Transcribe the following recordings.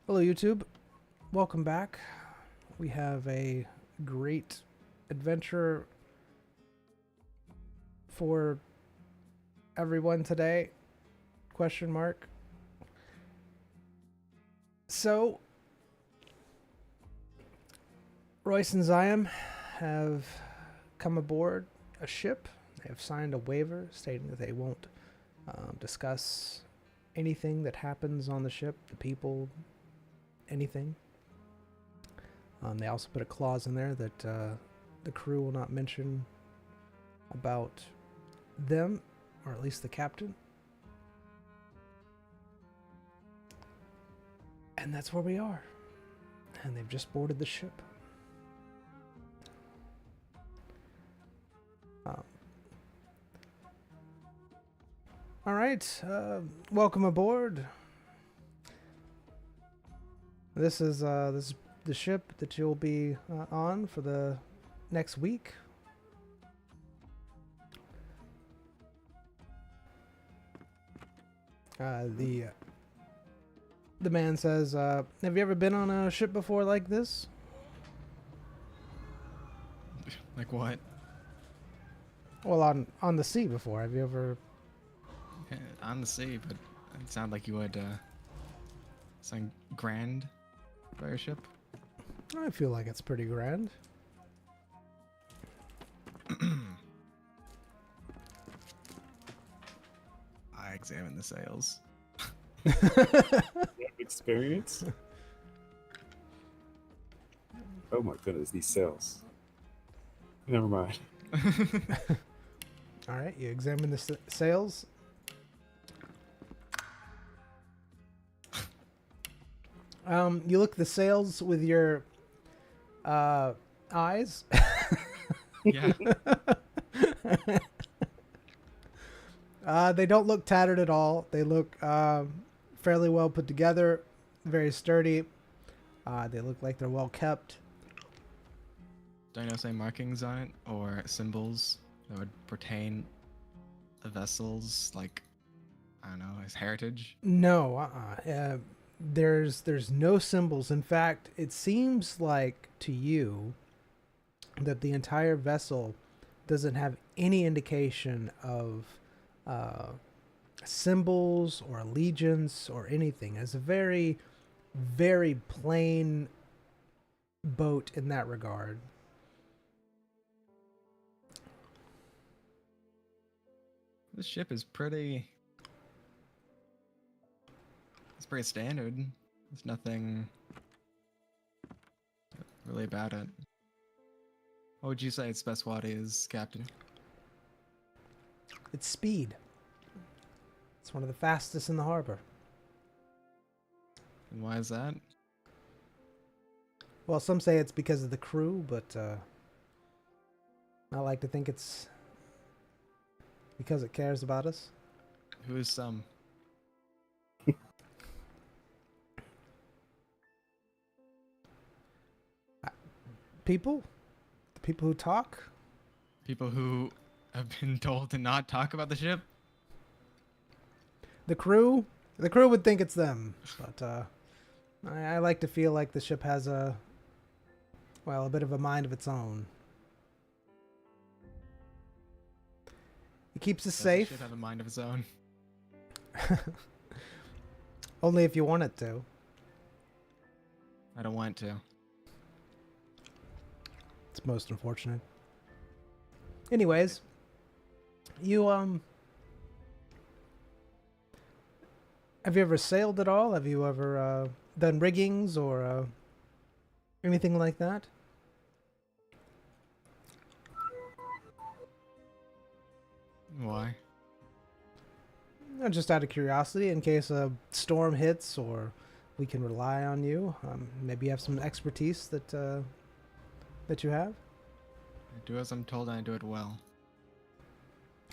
Hello, YouTube. Welcome back. We have a great adventure for everyone today. Question mark. So, Royce and Zion have come aboard a ship. They have signed a waiver stating that they won't discuss anything that happens on the ship, the people, anything. They also put a clause in there that the crew will not mention about them, or at least the captain. And that's where we are. And they've just boarded the ship. All right, welcome aboard. This is the ship that you'll be on for the next week. The man says, "Have you ever been on a ship before like this?" Like what? Well, on the sea before. Have you ever? On the sea, but it sounded like you would something grand about your ship. I feel like it's pretty grand. I examined the sails. Experience? Oh my goodness, these sails. Never mind. All right, you examine the sails. You look at the sails with your eyes. Yeah. They don't look tattered at all. They look fairly well put together, very sturdy. They look like they're well kept. Do I know say markings on it or symbols that would pertain to vessels, like I don't know, as heritage? No, there's no symbols. In fact, it seems like to you that the entire vessel doesn't have any indication of symbols or allegiance or anything. It's a very, very plain boat in that regard. This ship is pretty. It's pretty standard. There's nothing really about it. What would you say its specialty is, Captain? It's speed. It's one of the fastest in the harbor. And why is that? Well, some say it's because of the crew, but I like to think it's because it cares about us. Who is some? People? The people who talk? People who have been told to not talk about the ship? The crew? The crew would think it's them, but I like to feel like the ship has a bit of a mind of its own. It keeps us Does the safe. ship have a mind of its own? Only if you want it to. I don't want to. It's most unfortunate. Anyways, you have you ever sailed at all? Have you ever done riggings or anything like that? Why? Just out of curiosity, in case a storm hits or we can rely on you. Maybe you have some expertise that you have. I do as I'm told and I do it well.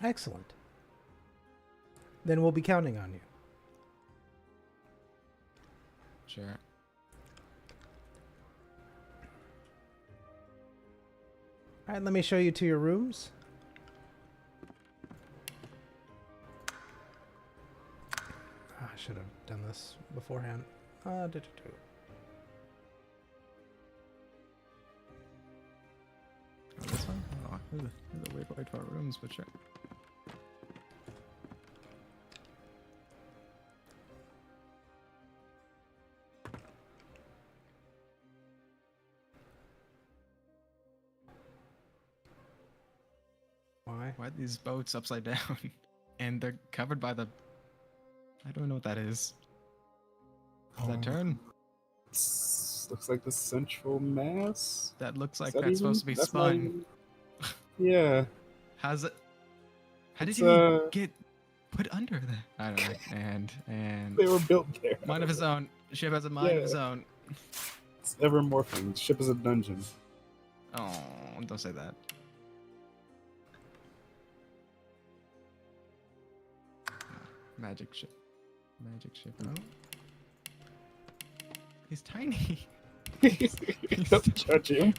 Excellent. Then we'll be counting on you. Sure. All right, let me show you to your rooms. I should have done this beforehand. Oh, this one? Oh, there's a weird way to our rooms, but sure. Why? Why are these boats upside down? And they're covered by the... I don't know what that is. Does that turn? Looks like the central mass. That looks like Is that that's even- supposed to be that's not spun. even- Yeah. How's it? How did It's, you even get put under there? I don't know. And They were built there. mind of his own. Ship has a mind of his own. It's ever morphing. Ship is a dungeon. Oh, don't say that. Magic ship. Magic ship. Oh. He's tiny. Don't judge him.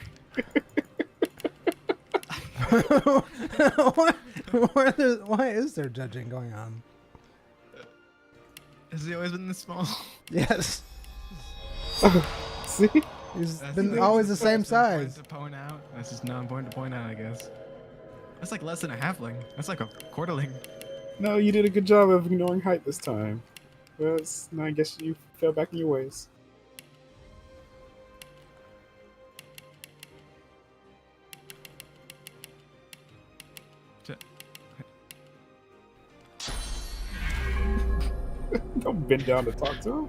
Why is there judging going on? Has he always been this small? Yes. See? He's That's been like- always the that's same important size. to point out. That's just not important to point out, I guess. That's like less than a halfling. That's like a quarterling. No, you did a good job of ignoring height this time. Well, I guess you fell back in your ways. Don't bend down to talk to him.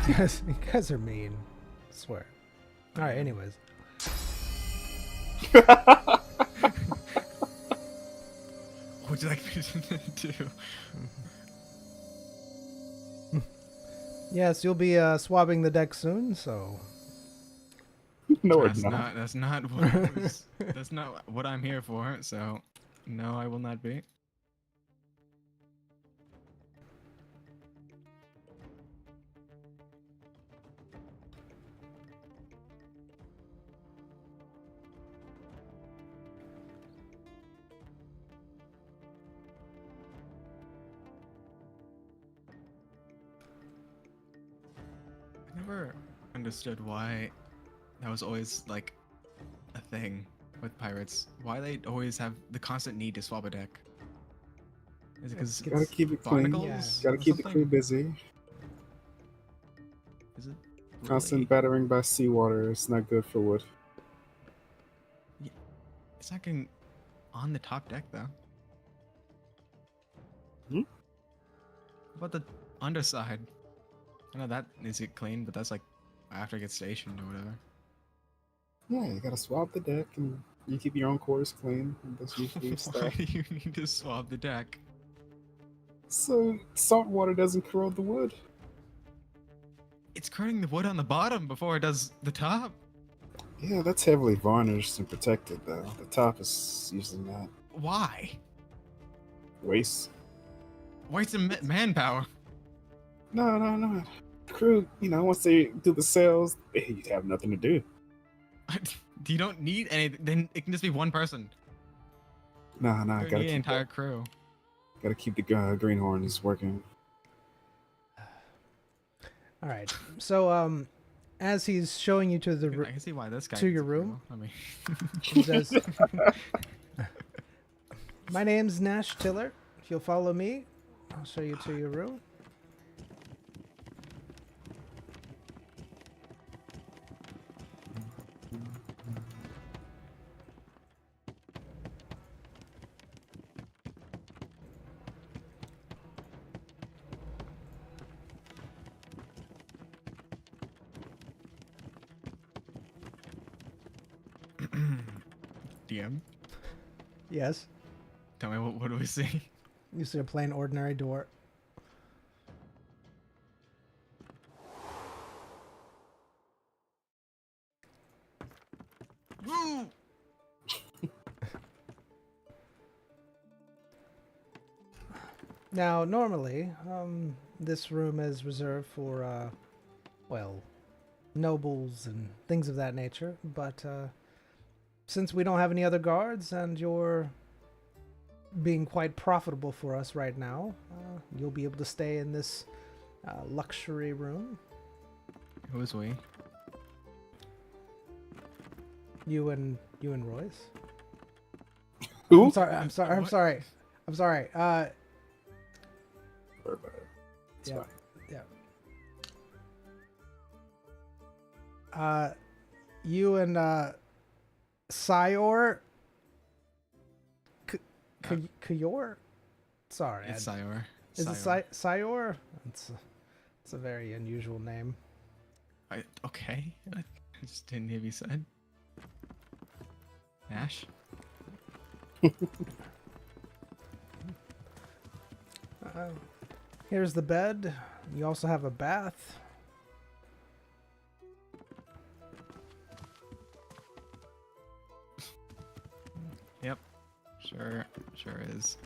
You guys are mean. I swear. All right. Anyways. What would you like me to do? Yes, you'll be swabbing the deck soon. So No, That's it's not. That's not what. I was, that's not what I'm here for. So, no, I will not be. I never understood why that was always like a thing with pirates. Why they always have the constant need to swap a deck. Is it because Gotta keep it clean. barnacles? Gotta or keep the crew something? busy. Is it Constant really? battering by seawater is not good for wood. It's not getting on the top deck though. Hmm? What about the underside? I know that needs to get cleaned, but that's like after it gets stationed or whatever. Yeah, you gotta swap the deck and you keep your own quarters clean. And that's usually Why stuff. do you need to swap the deck? So salt water doesn't corrode the wood. It's corroding the wood on the bottom before it does the top. Yeah, that's heavily varnished and protected though. The top is usually not. Why? Waste. Waste of manpower. No. Crew, once they do the sales, you have nothing to do. You don't need anything. Then it can just be one person. Nah, You don't gotta need an keep entire crew. gotta keep the greenhorns working. all right. So as he's showing you to the I can see why this guy to needs your a crew. room? I mean, he says, "My name's Nash Tiller. If you'll follow me, I'll show you to your room." DM, Yes. tell me what do we see? You see a plain ordinary door. Woo! Now, normally, this room is reserved for, well, nobles and things of that nature. But since we don't have any other guards and you're being quite profitable for us right now. You'll be able to stay in this luxury room. Who is we? You and Royce. Who? I'm sorry. I'm sorry. I'm What? sorry. I'm sorry. Sorry about it. It's Yeah. fine. You and Syor. Kyor. Sorry. It's Syor. Is it Syor? It's a very unusual name. Okay. I just didn't hear you said. Ash? Here's the bed. You also have a bath. Yep. Sure is.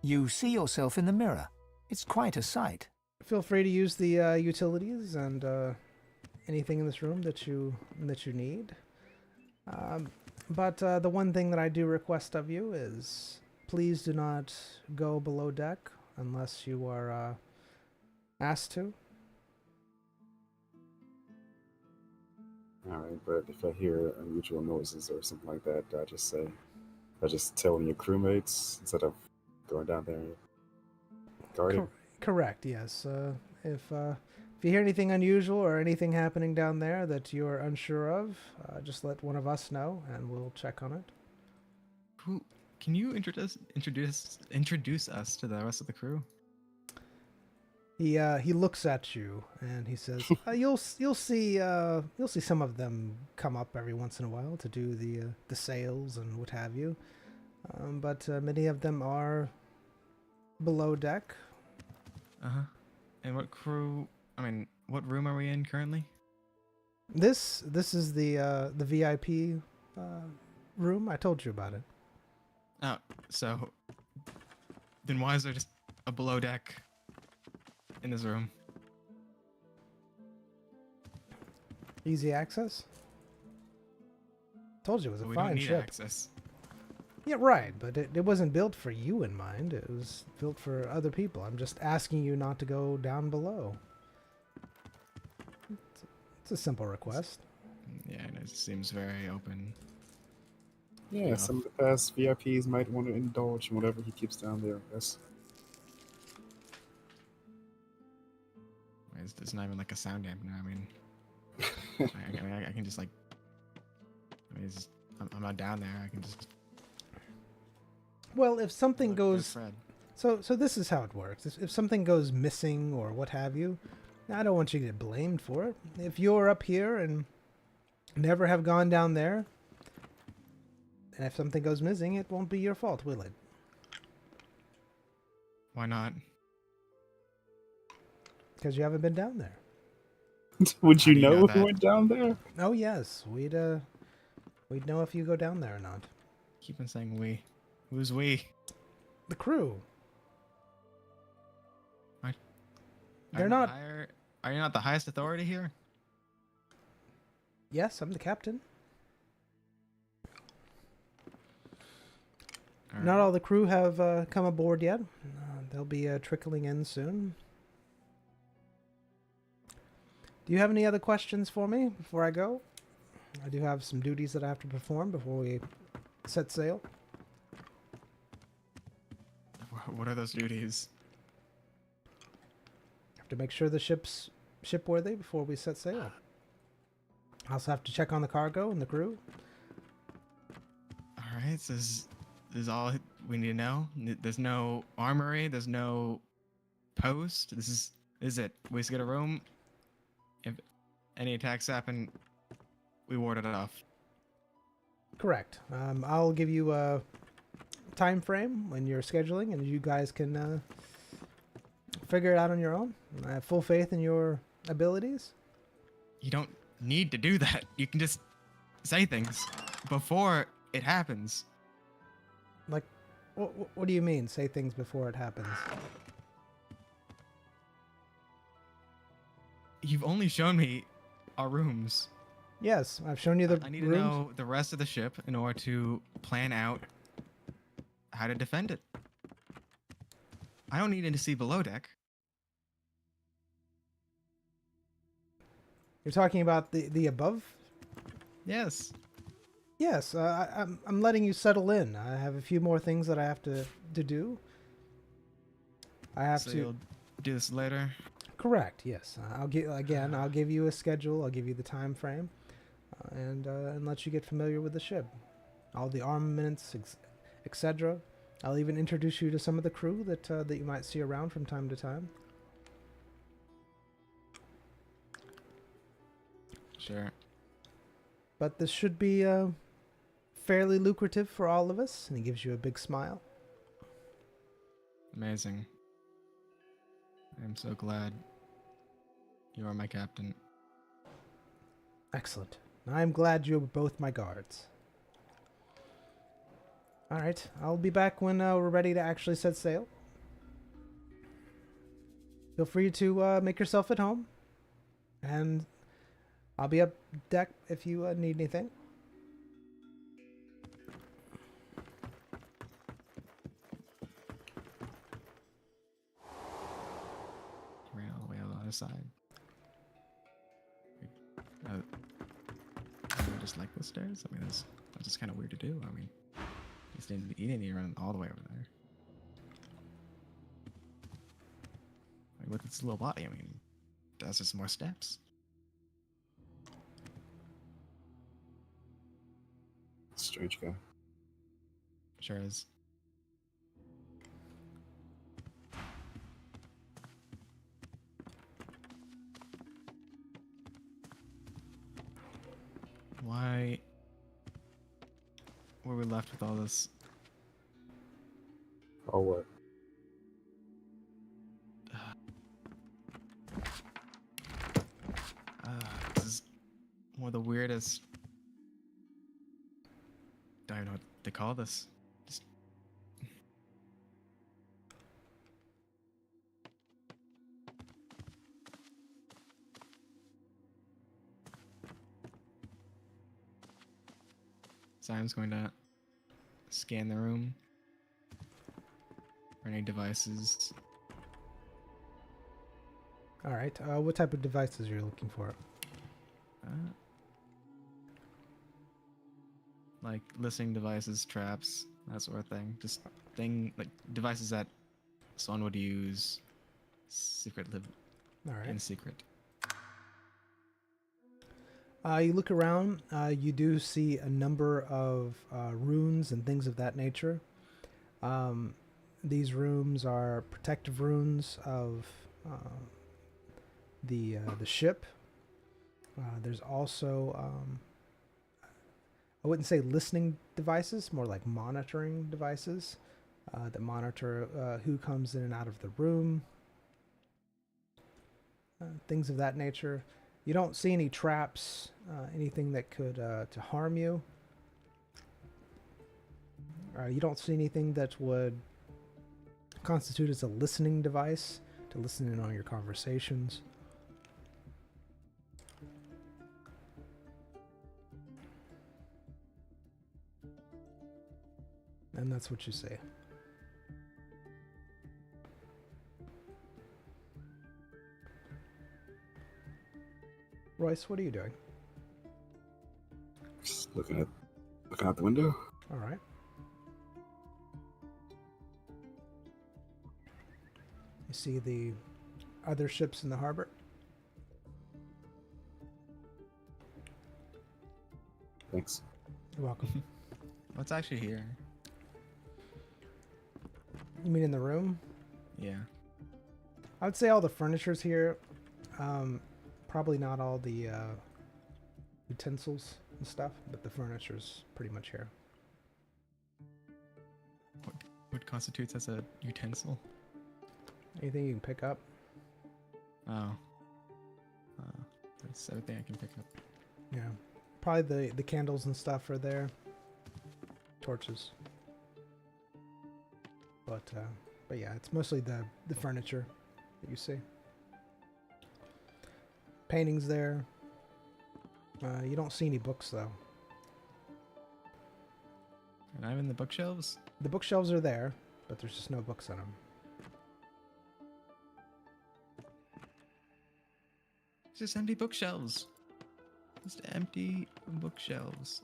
You see yourself in the mirror. It's quite a sight. Feel free to use the utilities and anything in this room that you need. But the one thing that I do request of you is please do not go below deck unless you are asked to. Alright, but if I hear unusual noises or something like that, I just tell your crewmates instead of going down there and guarding. Correct. Yes. If you hear anything unusual or anything happening down there that you're unsure of, just let one of us know and we'll check on it. Who? Can you introduce us to the rest of the crew? He looks at you and he says, "You'll see some of them come up every once in a while to do the sales and what have you, but many of them are below deck." And what crew? I mean, what room are we in currently? This is the VIP room. I told you about it. Oh, so then why is there just a below deck in this room? Easy access. Told you it was a We don't fine need ship. access. Yeah, right, but it wasn't built for you in mind. It was built for other people. I'm just asking you not to go down below. It's a simple request. Yeah, and it seems very open. Yeah, enough. some of the past VIPs might want to indulge in whatever he keeps down there, I guess. There's not even like a sound dampener. I mean, I can just like. I mean, it's just, I'm not down there. I can just. Well, if something Look, goes... there's Fred. So this is how it works. If something goes missing or what have you, I don't want you to get blamed for it. If you're up here and never have gone down there, and if something goes missing, it won't be your fault, will it? Why not? Because you haven't been down there. Would How you do you know know if you that? went down there? Oh yes, we'd know if you go down there or not. Keep on saying we. Who's we? The crew. What? They're you not... Are you not the highest authority here? Yes, I'm the captain. Not all the crew have come aboard yet. They'll be trickling in soon. Do you have any other questions for me before I go? I do have some duties that I have to perform before we set sail. What are those duties? I have to make sure the ship's shipworthy before we set sail. I also have to check on the cargo and the crew. All right, so this is all we need to know. There's no armory. There's no post. This is it. We just get a room. If any attacks happen, we ward it off. Correct. I'll give you a time frame when you're scheduling, and you guys can figure it out on your own. I have full faith in your abilities. You don't need to do that. You can just say things before it happens. Like, what do you mean? Say things before it happens. You've only shown me our rooms. Yes, I've shown you the I need to rooms. know the rest of the ship in order to plan out how to defend it. I don't need to see below deck. You're talking about the above? Yes. Yes, I'm letting you settle in. I have a few more things that I have to do. I have So to. you'll do this later. Correct. Yes, I'll give you a schedule. I'll give you the time frame, and let you get familiar with the ship, all the armaments, etc. I'll even introduce you to some of the crew that you might see around from time to time. Sure. But this should be fairly lucrative for all of us. And he gives you a big smile. Amazing. I'm so glad you are my captain. Excellent. I'm glad you're both my guards. All right, I'll be back when we're ready to actually set sail. Feel free to make yourself at home, and I'll be up deck if you need anything. Ran all the way on the other side. I just like the stairs. I mean, that's just kind of weird to do. I mean, you didn't even run all the way over there. I mean, with its little body, I mean, that's just more steps. Strange guy. Sure is. Why were we left with all this? Oh, what? This is one of the weirdest. I don't know what to call this. Just Simon's going to scan the room for any devices. All right. What type of devices are you looking for? Like listening devices, traps, that sort of thing. Just like devices that someone would use All right. in secret. You look around. You do see a number of runes and things of that nature. These runes are protective runes of the ship. There's also I wouldn't say listening devices, more like monitoring devices that monitor who comes in and out of the room. Things of that nature. You don't see any traps, anything that could to harm you. You don't see anything that would constitute as a listening device to listen in on your conversations. And that's what you say. Royce, what are you doing? Just looking out the window. All right. You see the other ships in the harbor? Thanks. You're welcome. What's actually here? You mean in the room? Yeah. I would say all the furniture's here. Probably not all the utensils and stuff, but the furniture's pretty much here. What constitutes as a utensil? Anything you can pick up? Oh. That's everything I can pick up. Yeah. Probably the candles and stuff are there. Torches. But yeah, it's mostly the furniture that you see. Paintings there. You don't see any books though. And I'm in the bookshelves? The bookshelves are there, but there's just no books on them. It's just empty bookshelves. Just empty bookshelves.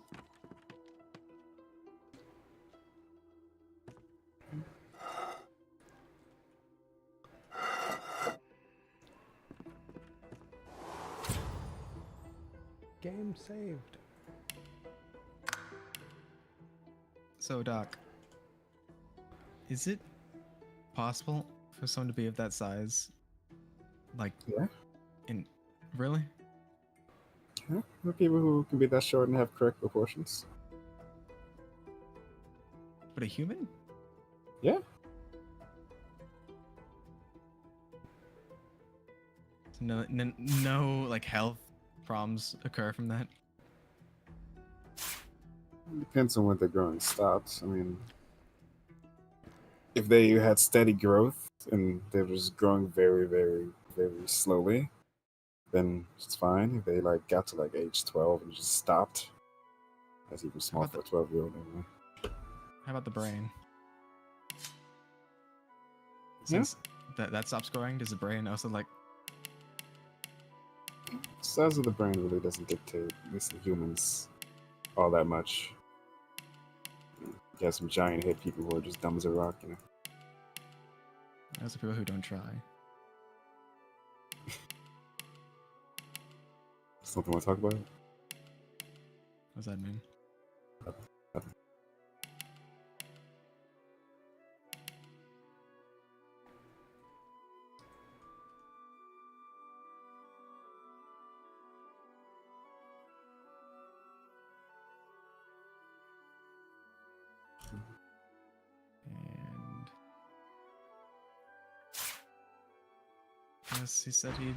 Game saved. So, Doc, is it possible for someone to be of that size? Like, Yeah. Really? Yeah. There are people who can be that short and have correct proportions. But a human? Yeah. So no, like health problems occur from that. Depends on when the growing stops. I mean, if they had steady growth and they were just growing very, very, very slowly, then it's fine. If they like got to like age 12 and just stopped, that's even small about for a 12-year-old anyway. How about the brain? Yeah. Since that stops growing, does the brain also like? Size of the brain really doesn't dictate, at least in humans, all that much. You got some giant head people who are just dumb as a rock, you know. Those are people who don't try. Something want to talk about? What does that mean? And yes, he said he'd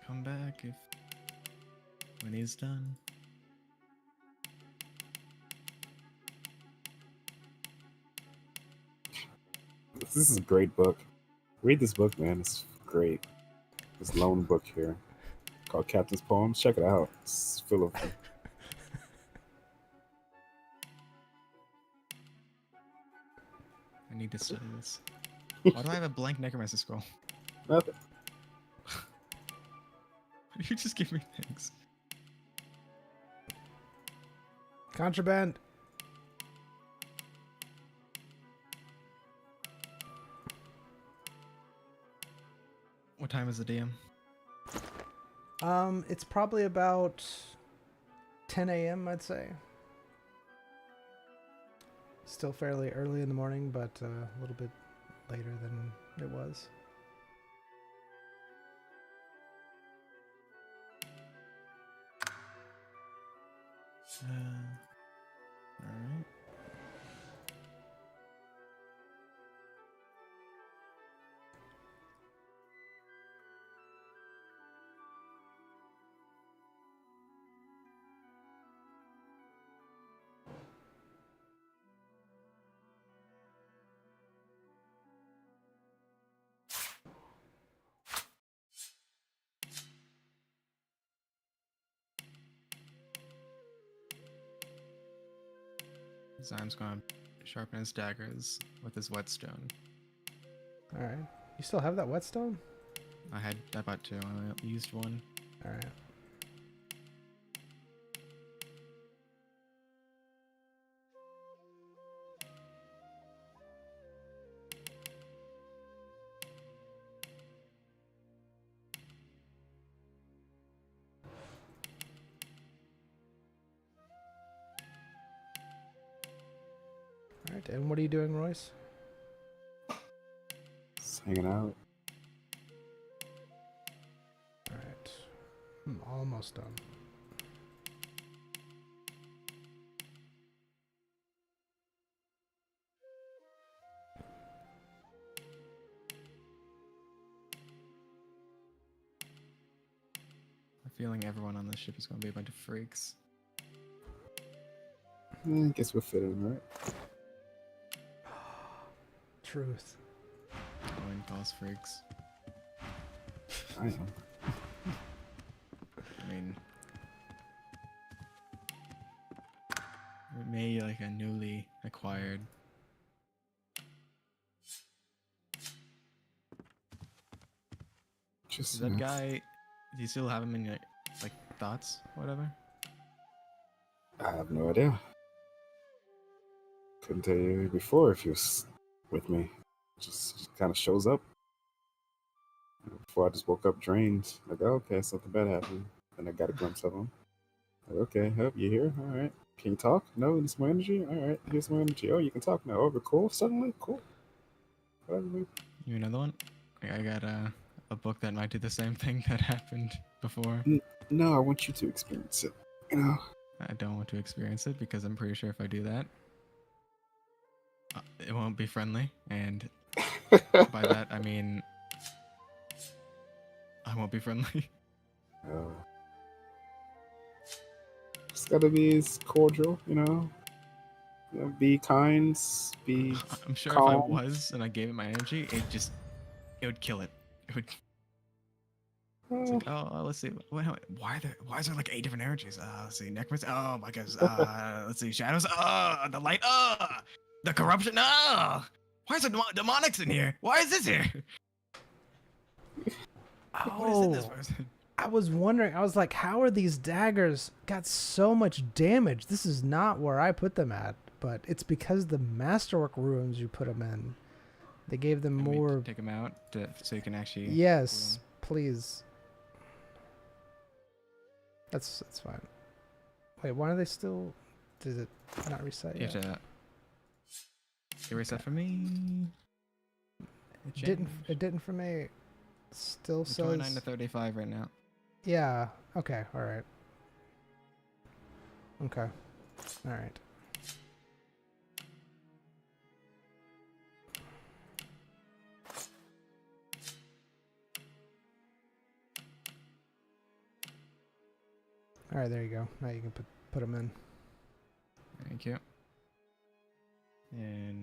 come back when he's done. This is a great book. Read this book, man. It's great. This lone book here called Captain's Poems. Check it out. It's full of I need to study this. Why do I have a blank necromancer scroll? nothing. Why do you just give me things? Contraband. What time is the DM? It's probably about 10 a.m. I'd say. Still fairly early in the morning, but a little bit later than it was. Alright. Zym's gonna sharpen his daggers with his whetstone. All right. You still have that whetstone? I bought two. I only used one. All right. All right. And what are you doing, Royce? Just hanging out. All right. I'm almost done. I'm feeling everyone on this ship is gonna be a bunch of freaks. I guess we'll fit in, right? Truth. Going boss freaks. I am. I mean, we may like a newly acquired. Just Is that guy? Do you still have him in your like thoughts, or whatever? I have no idea. Couldn't tell you before if he was with me. Just kind of shows up. Before I just woke up drained. Like, oh, okay, something bad happened. And I got a glimpse of him. Like, okay, you here? All right. Can you talk? No, need some more energy? All right, here's some more energy. Oh, you can talk now. Oh, we're cool suddenly? Cool. Whatever. You another one? I got a book that might do the same thing that happened before. No, I want you to experience it. You know? I don't want to experience it because I'm pretty sure if I do that, it won't be friendly. And by that, I mean, I won't be friendly. Just gotta be as cordial, you know? Be kind, be I'm sure calm. if I was and I gave it my energy, it would kill it. It would. It's like, oh, let's see. Why is there like 8 different energies? Let's see. Necromancy. Oh my gosh. Let's see. Shadows. The light. The corruption. Why is there demonics in here? Why is this here? What is in this person? I was wondering. I was like, how are these daggers got so much damage? This is not where I put them at, but it's because the masterwork rooms you put them in. They gave them Can we more. take them out so you can actually. Yes, please. That's fine. Wait, why are they still? Did it not reset You yet? have to erase that for me. It didn't for me. It still says 29 to 35 right now. Yeah. Okay. All right. Okay. All right. All right. There you go. Now you can put them in. Thank you. And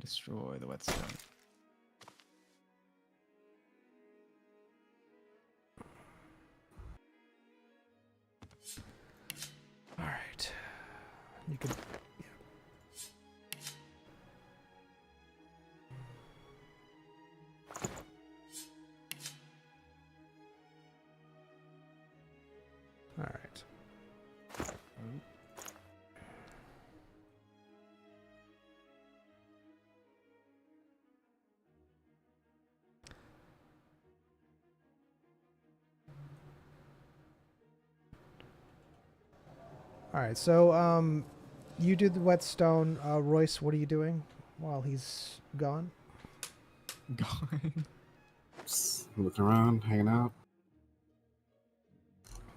destroy the whetstone. All right. You can. Yeah. All right. All right, so you did the whetstone. Royce, what are you doing while he's gone? Gone. Just looking around, hanging out.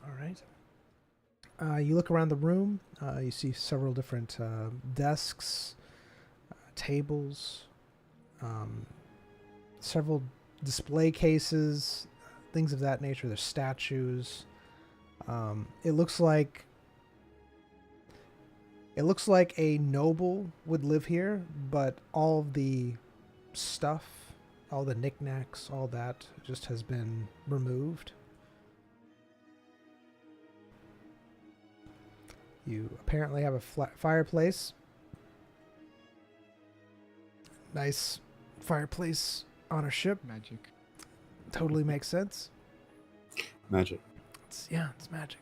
All right. You look around the room. You see several different desks, tables, several display cases, things of that nature. There's statues. It looks like a noble would live here, but all of the stuff, all the knickknacks, all that just has been removed. You apparently have a flat fireplace. Nice fireplace on a ship. Magic. Totally makes sense. Magic. It's magic.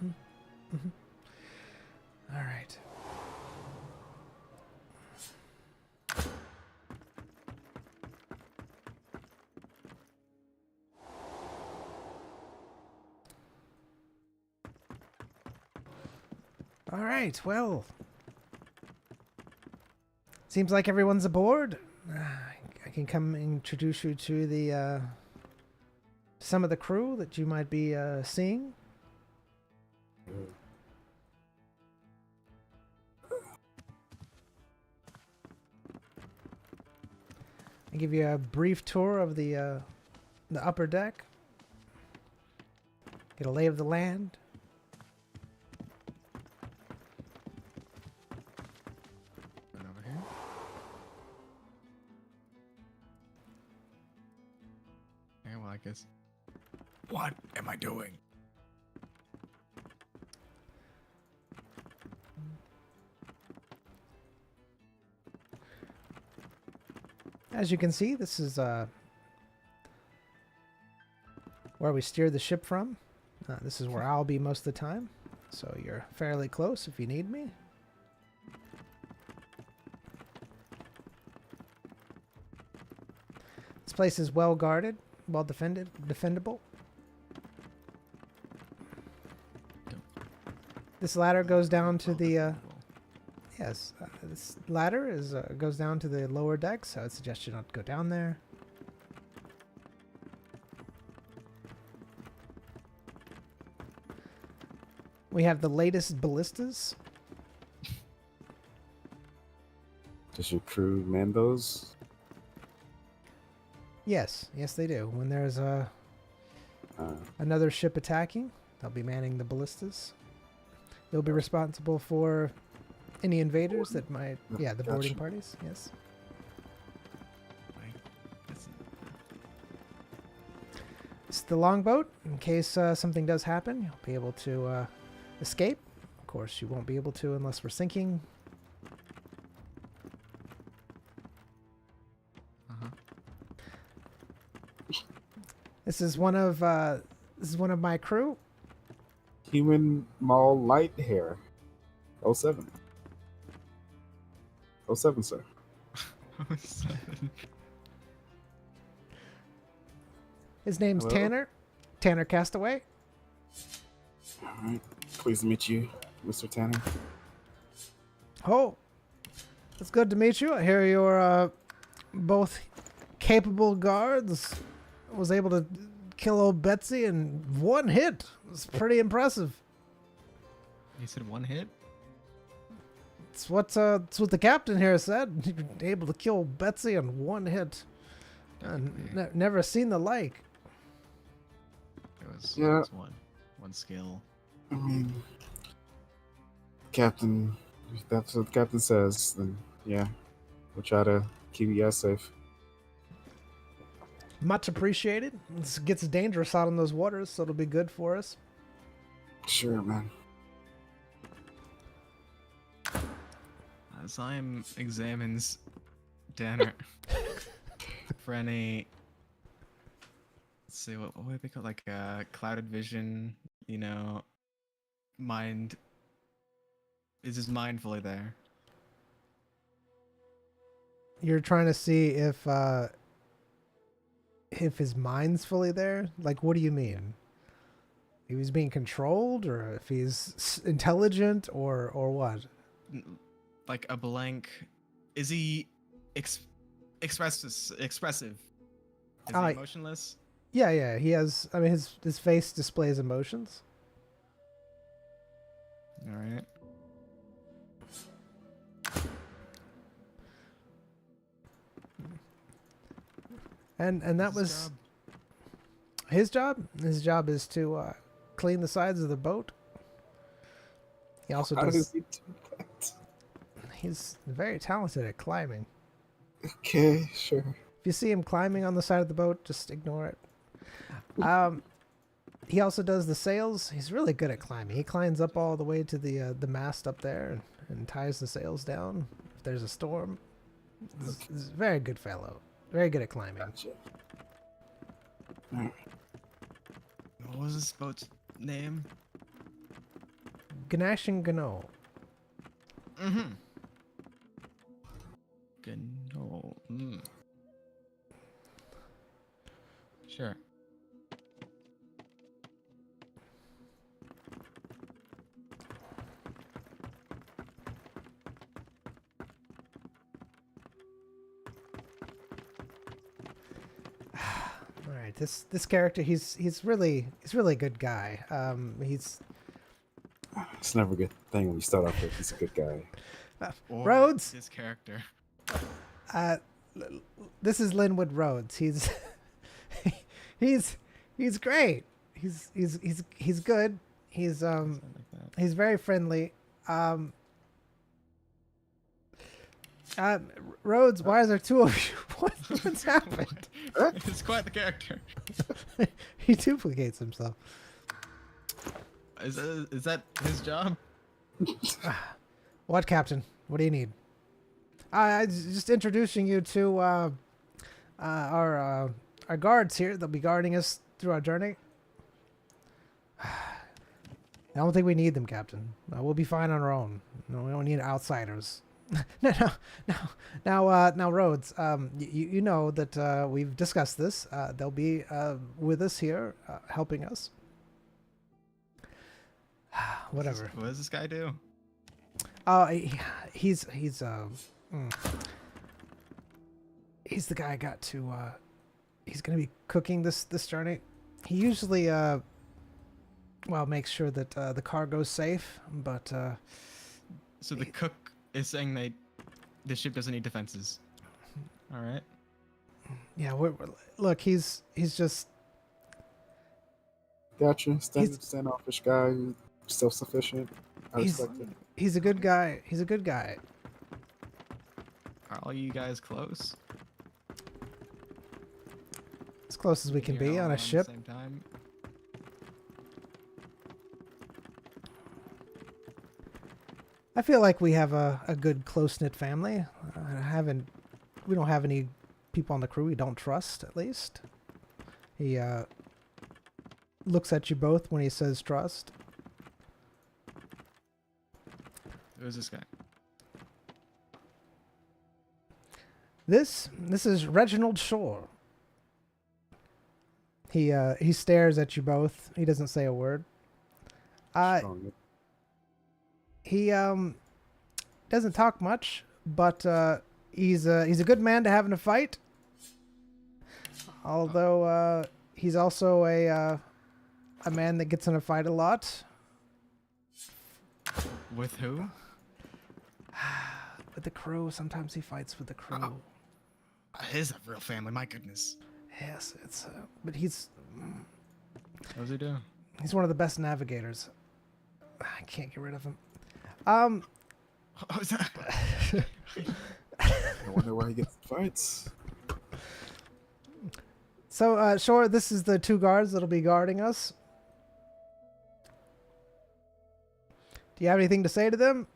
Yeah. All right. All right. Well, seems like everyone's aboard. I can come introduce you to the some of the crew that you might be seeing. I give you a brief tour of the upper deck. Get a lay of the land. Run over here. Yeah, well, I guess. What am I doing? As you can see, this is where we steer the ship from. This is where I'll be most of the time, so you're fairly close if you need me. This place is well guarded, well defendable. This ladder goes down to the this ladder is goes down to the lower deck, so I'd suggest you not go down there. We have the latest ballistas. Does your crew man those? Yes, they do. When there's another ship attacking, they'll be manning the ballistas. They'll be responsible for any invaders that might, the boarding parties, yes. It's the longboat. In case something does happen, you'll be able to escape. Of course, you won't be able to unless we're sinking. This is one of my crew. Human Mall Light Hair. 07. 07, sir. 07. His name's Hello? Tanner. Tanner Castaway. Alright. Pleased to meet you, Mr. Tanner. Oh, it's good to meet you. I hear you're both capable guards. Was able to kill old Betsy in one hit. It's pretty impressive. You said one hit? It's what the captain here said. Able to kill Betsy in one hit. Never seen the like. It was one skill. I mean, Captain, if that's what the captain says, then yeah, we'll try to keep you guys safe. Much appreciated. It gets dangerous out on those waters, so it'll be good for us. Sure, man. Zyme examines Danner for any. Let's see, what do they call, like clouded vision? You know, mind. Is his mind fully there? You're trying to see if his mind's fully there. Like, what do you mean? If he's being controlled, or if he's intelligent, or what? Like a blank. Is he expressive? Is he emotionless? Yeah. He has. I mean, his face displays emotions. All right. And that was his job. His job is to clean the sides of the boat. He also How does. does he do that? He's very talented at climbing. Okay, sure. If you see him climbing on the side of the boat, just ignore it. He also does the sails. He's really good at climbing. He climbs up all the way to the mast up there and ties the sails down if there's a storm. He's a very good fellow. Very good at climbing. Gotcha. Alright. What was this boat's name? Ganache and Gano. Mm-hmm. Gano. Sure. All right, this character, he's really a good guy. He's It's never a good thing when you start off with he's a good guy. Or Rhodes. His character. This is Linwood Rhodes. He's he's great. He's good. He's Something like that. he's very friendly. Rhodes, why is there two of you? What's happened? It's quite the character. He duplicates himself. Is that his job? What, Captain? What do you need? I just introducing you to Our guards here, they'll be guarding us through our journey. I don't think we need them, Captain. We'll be fine on our own. No, we don't need outsiders. Now, Rhodes. You know that we've discussed this. They'll be with us here, helping us. Whatever. What does this guy do? He's the guy I got to. He's gonna be cooking this journey. He usually makes sure that the cargo's safe, but So the cook is saying that the ship doesn't need defenses. All right. yeah, look, he's just Gotcha. Standoffish guy, self-sufficient. I respect it. he's a good guy. He's a good guy. Are all you guys close? As close as we can You're be all on a the ship. same time? I feel like we have a good close-knit family. We don't have any people on the crew we don't trust, at least. He looks at you both when he says trust. Who's this guy? This is Reginald Shore. He stares at you both. He doesn't say a word. Strong. He doesn't talk much, but he's a good man to have in a fight. Although he's also a man that gets in a fight a lot. With who? With the crew, sometimes he fights with the crew. Oh. His a real family. My goodness. Yes, but he's What does he do? one of the best navigators. I can't get rid of him. What was that? I wonder why he gets fights. So, Shore, this is the two guards that'll be guarding us. Do you have anything to say to them?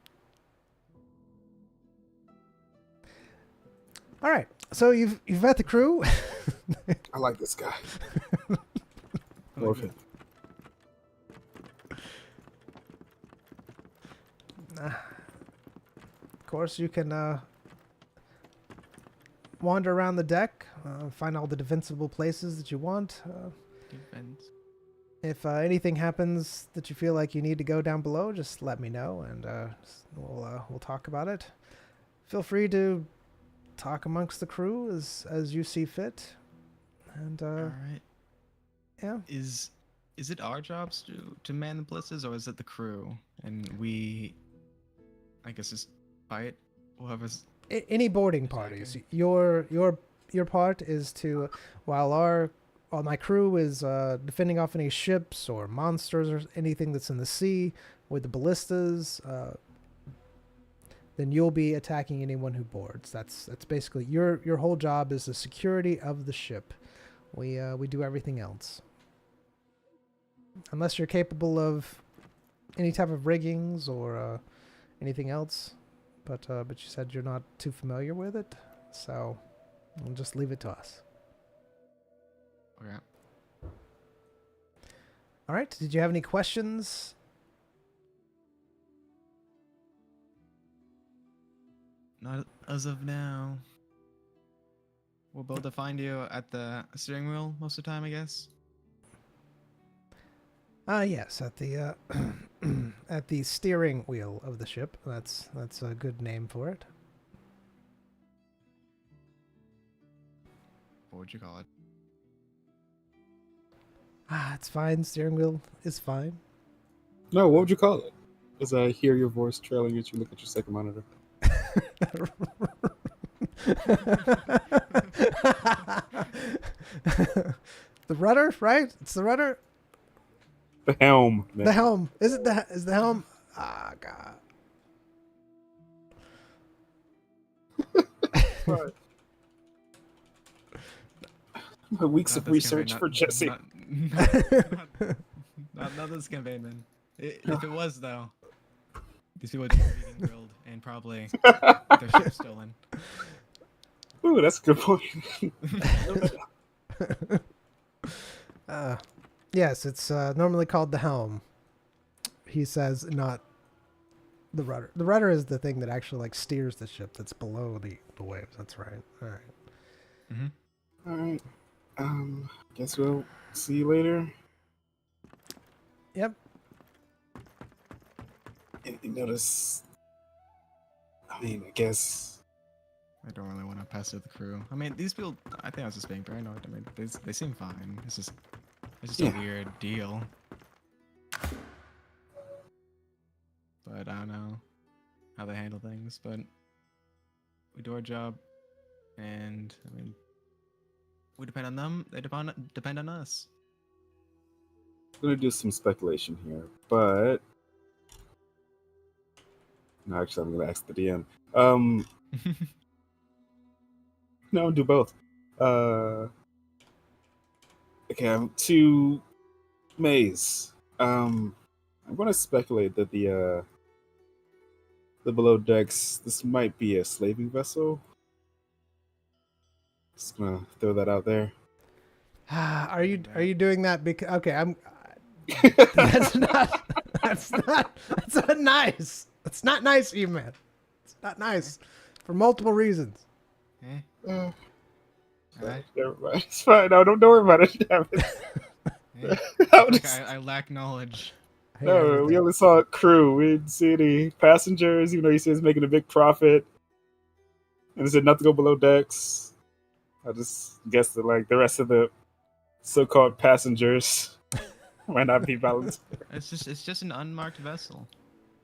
All right. So you've met the crew. I like this guy. Love him. Of course, you can wander around the deck, find all the defensible places that you want. Defense. If anything happens that you feel like you need to go down below, just let me know, and we'll talk about it. Feel free to talk amongst the crew as you see fit. And All right. yeah. Is it our jobs to man the blitzes, or is it the crew? And we, I guess, just fight whoever's. Any boarding parties. Your part is to, while my crew is defending off any ships or monsters or anything that's in the sea with the ballistas, then you'll be attacking anyone who boards. That's basically your whole job is the security of the ship. We do everything else. Unless you're capable of any type of riggings or anything else. But you said you're not too familiar with it, so we'll just leave it to us. Okay. All right. Did you have any questions? Not as of now. We'll be able to find you at the steering wheel most of the time, I guess. Yes, at the at the steering wheel of the ship. That's a good name for it. What would you call it? It's fine. Steering wheel is fine. No, what would you call it? As I hear your voice trailing as you look at your second monitor. The rudder, right? It's the rudder. The helm. Man. The helm. Is the helm? Ah, God. Right. My weeks Not of this research campaign, for Jesse. Not this campaign, then. If it was, though, these people would be getting grilled and probably their ship stolen. Ooh, that's a good point. Yes, it's normally called the helm. He says, not the rudder. The rudder is the thing that actually like steers the ship that's below the waves. That's right. All right. Mm-hmm. All right. Guess we'll see you later. Yep. You notice? I mean, I guess. I don't really want to pest with the crew. I mean, these people, I think I was just being paranoid. I mean, they seem fine. It's just Yeah. a weird deal. But I don't know how they handle things. But we do our job, and I mean, we depend on them. They depend on us. I'm gonna do some speculation here, but no, actually, I'm gonna ask the DM. No, I'll do both. Okay, I'm to Maze. I'm gonna speculate that the below decks, this might be a slaving vessel. Just gonna throw that out there. Are you doing that because okay, I'm that's not nice. That's not nice, E-Man. It's not nice for multiple reasons. Eh? Uh, Alright. Never mind. It's fine. No, don't worry about it. Damn it. Eh? I would Like, just- I lack knowledge. I hate No, we everything. only saw a crew. We didn't see any passengers, even though he says making a big profit. And he said not to go below decks. I just guess that like the rest of the so-called passengers might not be volunteer. It's just an unmarked vessel.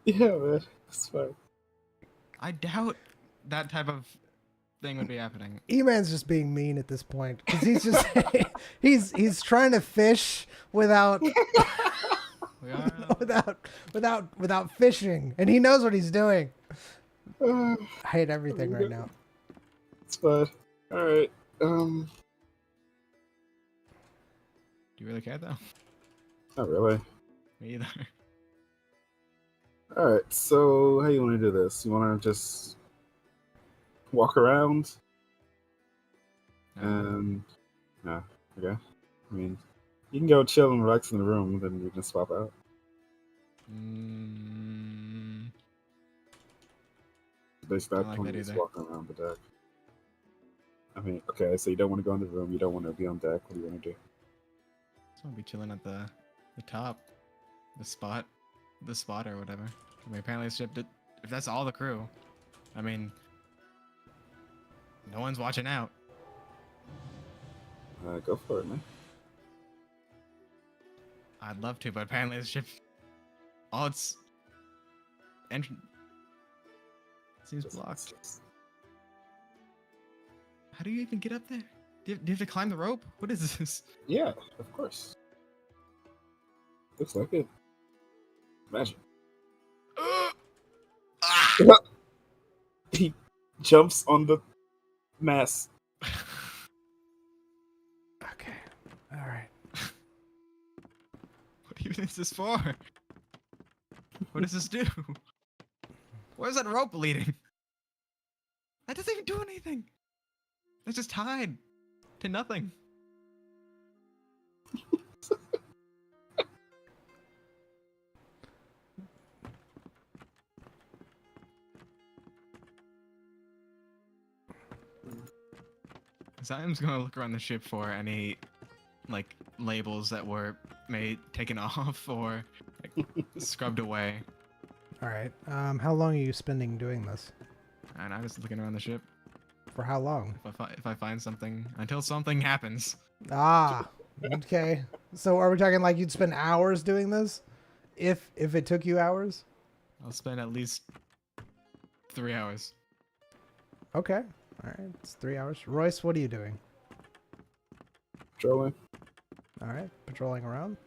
Yeah, man. It's fine. I doubt that type of thing would be happening. E-Man's just being mean at this point because he's just he's trying to fish without We are. without fishing, and he knows what he's doing. Uh, I hate everything right now. it's fine. All right. Do you really care though? Not really. Me either. All right. So, how you want to do this? You want to just walk around and no, okay. I mean, you can go chill and relax in the room, then we can swap out. Mm, Basically, I that like point that is either. walking around the deck. I mean, okay, so you don't want to go in the room, you don't want to be on deck. What do you want to do? just want to be chilling at the top, the spot or whatever. I mean, apparently it's shipped. If that's all the crew, I mean, no one's watching out. Go for it, man. I'd love to, but apparently the ship, all its entrance seems blocked. How do you even get up there? Do you have to climb the rope? What is this? Yeah, of course. Looks like it. Imagine. Ah! He jumps on the mast. Okay, all right. What even is this for? What does this do? Where's that rope leading? That doesn't even do anything. It's just tied to nothing. Zion's gonna look around the ship for any, like, labels that were taken off or like, scrubbed away. All right. How long are you spending doing this? And I'm just looking around the ship. For how long? If I find something, until something happens. Ah, okay. So are we talking like you'd spend hours doing this? If it took you hours? I'll spend at least 3 hours. Okay. All right. It's 3 hours. Royce, what are you doing? Trolling. All right. Patrolling around.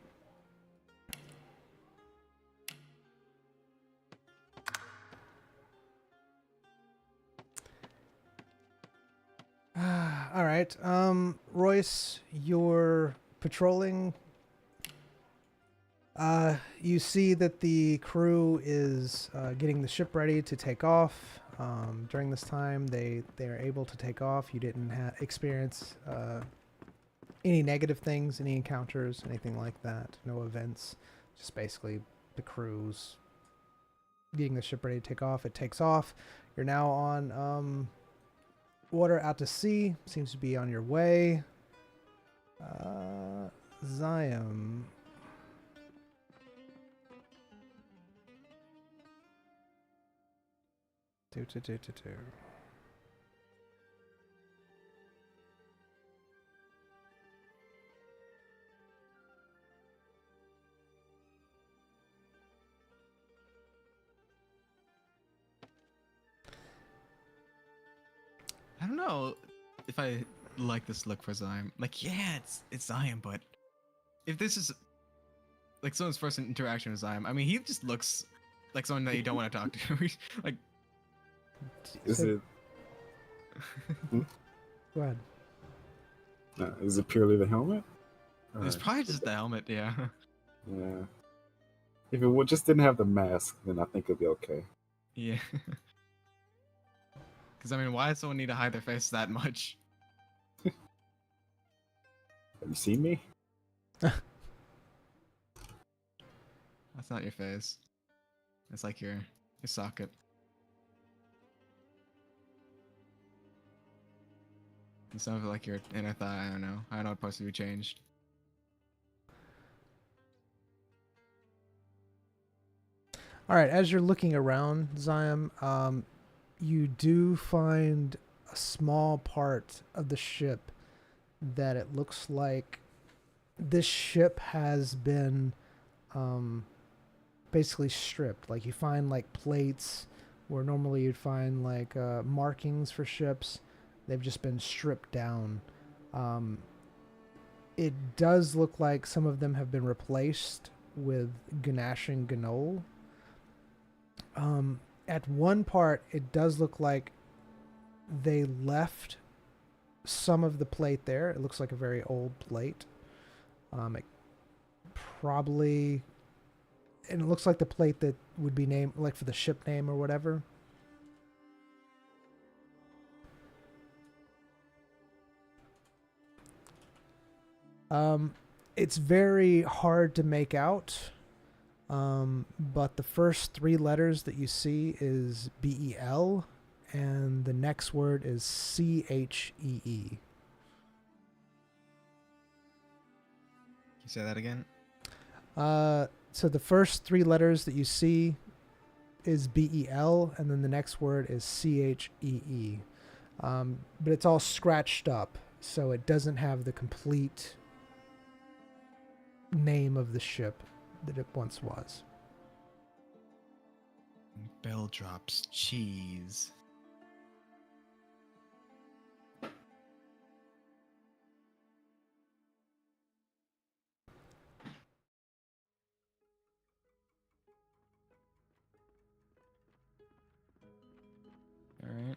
All right. Royce, you're patrolling. You see that the crew is getting the ship ready to take off. During this time, they are able to take off. You didn't experience any negative things, any encounters, anything like that. No events. Just basically the crew's getting the ship ready to take off. It takes off. You're now on water out to sea. Seems to be on your way. Zion. Two. I don't know if I like this look for Zion. Like, yeah, it's Zion, but if this is like someone's first interaction with Zion, I mean, he just looks like someone that you don't want to talk to. Like, Is it? Go ahead. Is it purely the helmet? it's probably just the helmet, yeah. Yeah. If it just didn't have the mask, then I think it'd be okay. Yeah. Because, I mean, why does someone need to hide their face that much? Have you seen me? That's not your face. It's like your socket. It sounds like your inner thigh. I don't know. I don't know what supposed to be changed. All right, as you're looking around, Zion, you do find a small part of the ship that it looks like this ship has been basically stripped. Like you find like plates where normally you'd find like markings for ships. They've just been stripped down. It does look like some of them have been replaced with Ganache and Ganol. At one part, it does look like they left some of the plate there. It looks like a very old plate. It probably... And it looks like the plate that would be named, like for the ship name or whatever. It's very hard to make out. But the first three letters that you see is BEL, and the next word is CHEE. Can you say that again? So the first three letters that you see is BEL, and then the next word is CHEE. But it's all scratched up, so it doesn't have the complete name of the ship that it once was. Bell drops cheese. All right.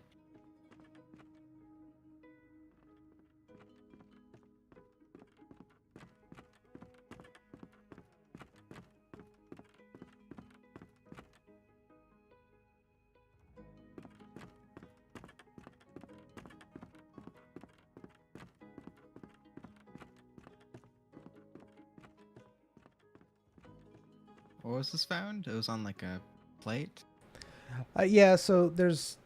What was this found? It was on like a plate? Yeah, so there's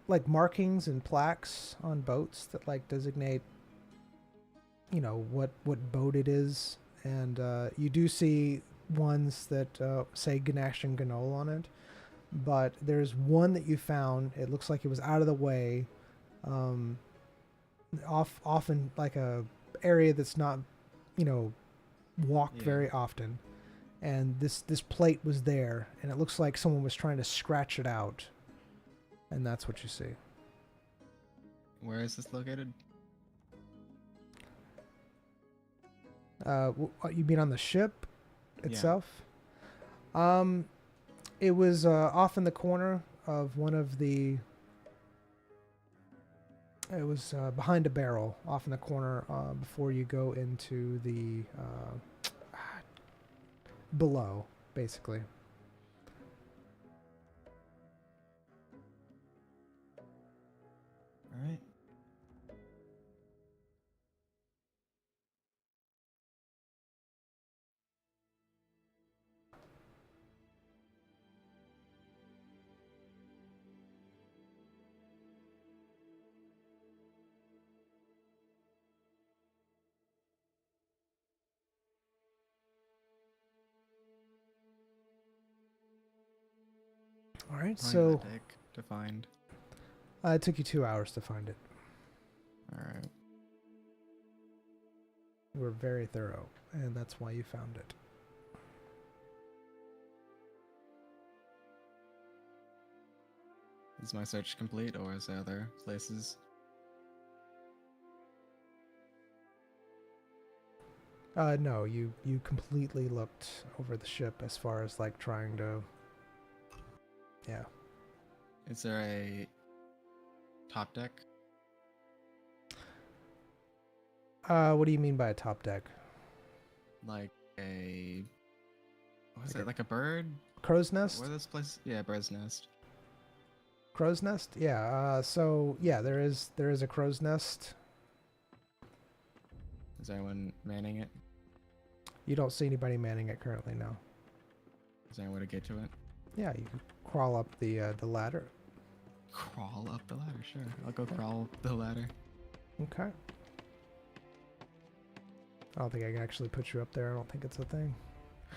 like markings and plaques on boats that like designate, you know, what boat it is, and you do see ones that say Ganache and Ganol on it, but there's one that you found. It looks like it was out of the way, often like a area that's not, you know, walked very often. And this plate was there, and it looks like someone was trying to scratch it out, and that's what you see. Where is this located? You mean on the ship itself? Yeah. It was off in the corner of one of the... It was behind a barrel, off in the corner before you go into the... below, basically. All right, How long so did that take to find? it took you 2 hours to find it. All right. You were very thorough, and that's why you found it. Is my search complete, or is there other places? No, you completely looked over the ship as far as like trying to. Yeah. Is there a top deck? What do you mean by a top deck? Like a what is Like it? Like a bird? Crow's nest? Where this place? Yeah, bird's nest. Crow's nest? Yeah. So yeah, there is a crow's nest. Is there anyone manning it? You don't see anybody manning it currently now. Is there any way to get to it? Yeah, you can crawl up the ladder. Crawl up the ladder, sure. I'll go crawl up the ladder. Okay. I don't think I can actually put you up there. I don't think it's a thing.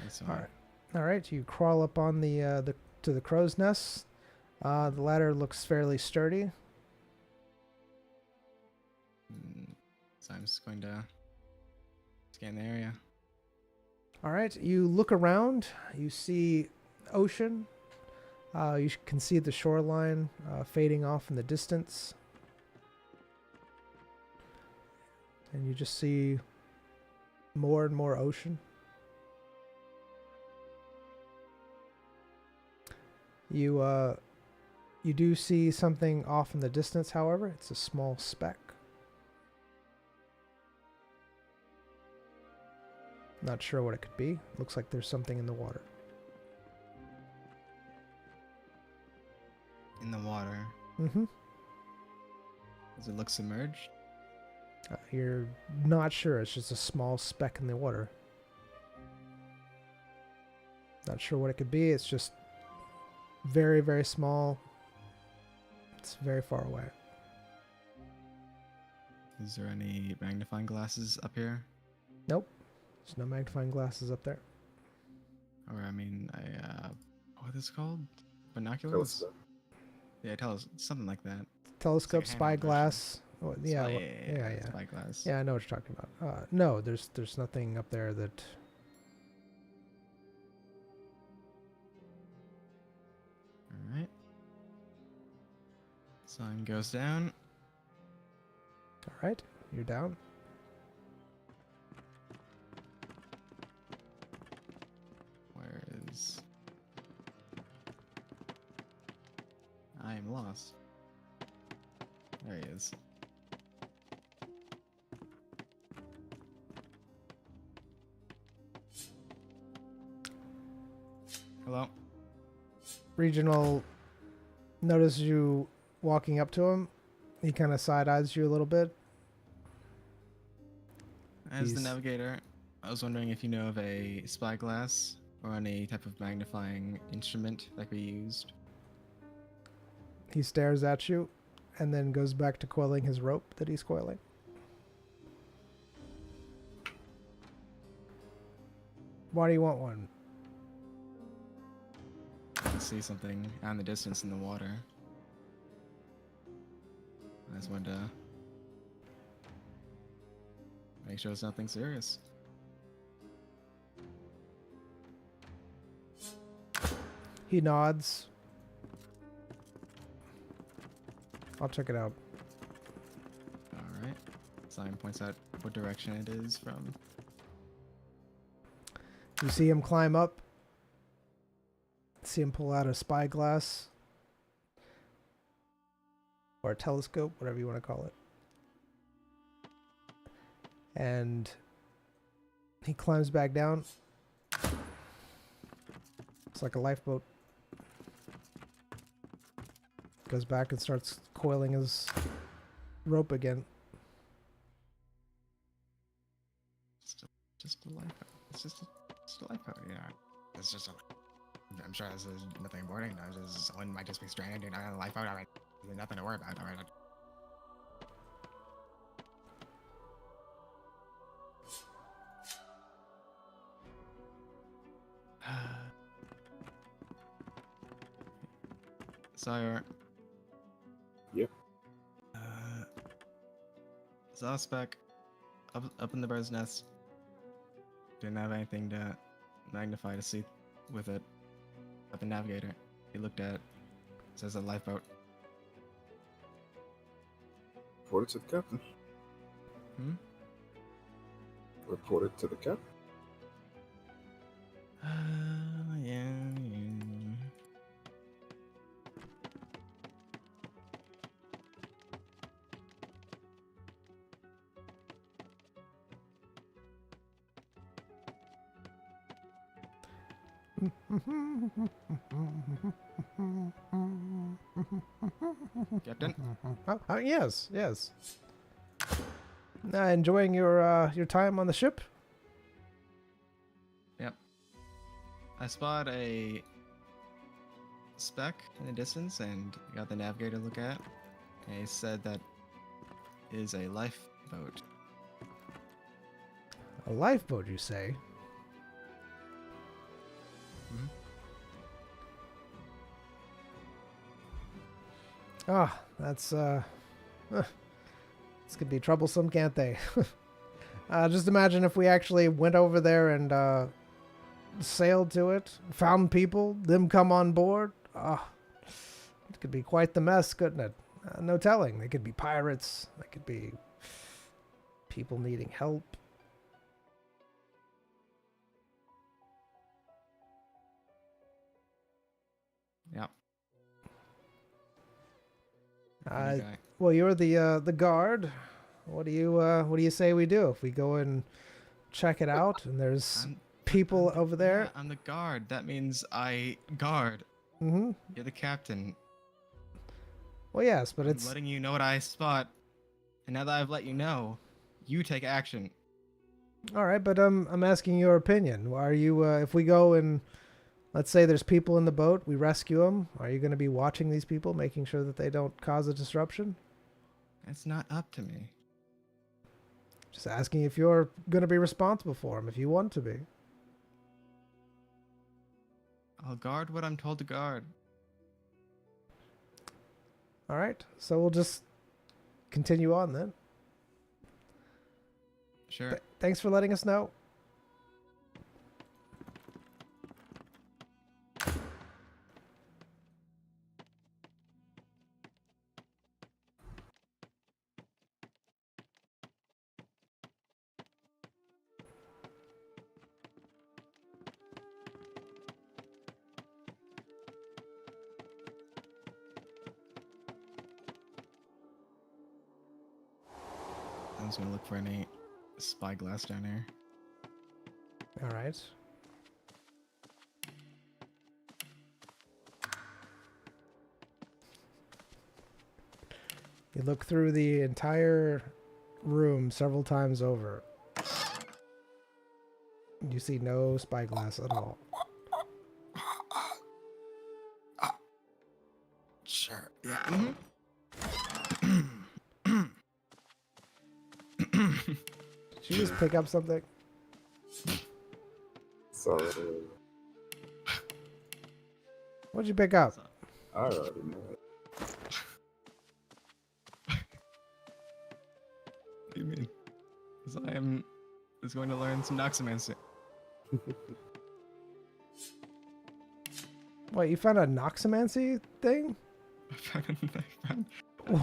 That's All right. All right. You crawl up on the to the crow's nest. The ladder looks fairly sturdy. So I'm just going to scan the area. All right. You look around. You see ocean. You can see the shoreline fading off in the distance. And you just see more and more ocean. You do see something off in the distance, however. It's a small speck. Not sure what it could be. Looks like there's something in the water. In the water. Mm-hmm. Does it look submerged? You're not sure. It's just a small speck in the water. Not sure what it could be. It's just very, very small. It's very far away. Is there any magnifying glasses up here? Nope. There's no magnifying glasses up there. Or I mean, what is it called? Binoculars? Telescope. Yeah, tell us something like that. Telescope, It's like a handheld spyglass. Oh, yeah, yeah. yeah. Spyglass. Yeah, I know what you're talking about. No, there's nothing up there that. All right. Sun goes down. All right, you're down. Where is? I am lost. There he is. Hello. Regional notices you walking up to him. He kind of side eyes you a little bit. As the He's- navigator, I was wondering if you know of a spyglass or any type of magnifying instrument that could be used. He stares at you and then goes back to coiling his rope that he's coiling. Why do you want one? I can see something out in the distance in the water. I just wanted to make sure it's nothing serious. He nods. I'll check it out. Alright. Simon points out what direction it is from. You see him climb up. See him pull out a spyglass. Or a telescope, whatever you want to call it. And he climbs back down. It's like a lifeboat. Goes back and starts coiling his rope again. Just a lifeboat. It's just a lifeboat, yeah. It's just a. I'm sure this is nothing important. Someone might just be stranded on a lifeboat. Alright, there's nothing to worry about. Alright. Sire. Yep. Zospec, up in the bird's nest. Didn't have anything to magnify to see with it. But the navigator, he looked at it. Says a lifeboat. Report it to the captain. Hmm? Report it to the captain. Yeah. Captain? Yes, yes. Enjoying your time on the ship? Yep. I spot a speck in the distance and got the navigator to look at. And he said that is a lifeboat. A lifeboat, you say? Hmm? Ah, that's this could be troublesome, can't they? Just imagine if we actually went over there and sailed to it, found people, them come on board. Ah, it could be quite the mess, couldn't it? No telling. They could be pirates. They could be people needing help. Yep. Uh, well, you're the guard. What do you say we do if we go and check it out? And there's people over there. Yeah, I'm the guard. That means I guard. Mm-hmm. You're the captain. Well, yes, but I'm it's letting you know what I spot. And now that I've let you know, you take action. all right. But I'm asking your opinion. Are you if we go and let's say there's people in the boat, we rescue them. Are you going to be watching these people, making sure that they don't cause a disruption? It's not up to me. Just asking if you're going to be responsible for them, if you want to be. I'll guard what I'm told to guard. All right. So we'll just continue on then. Sure. Thanks for letting us know. I was gonna look for any spyglass down here. All right. You look through the entire room several times over. You see no spyglass at all. Sure. Yeah. Did you just pick up something? So What'd you pick up? I already know it. What do you mean? Because I am is going to learn some Noxomancy. What, you found a Noxomancy thing? I found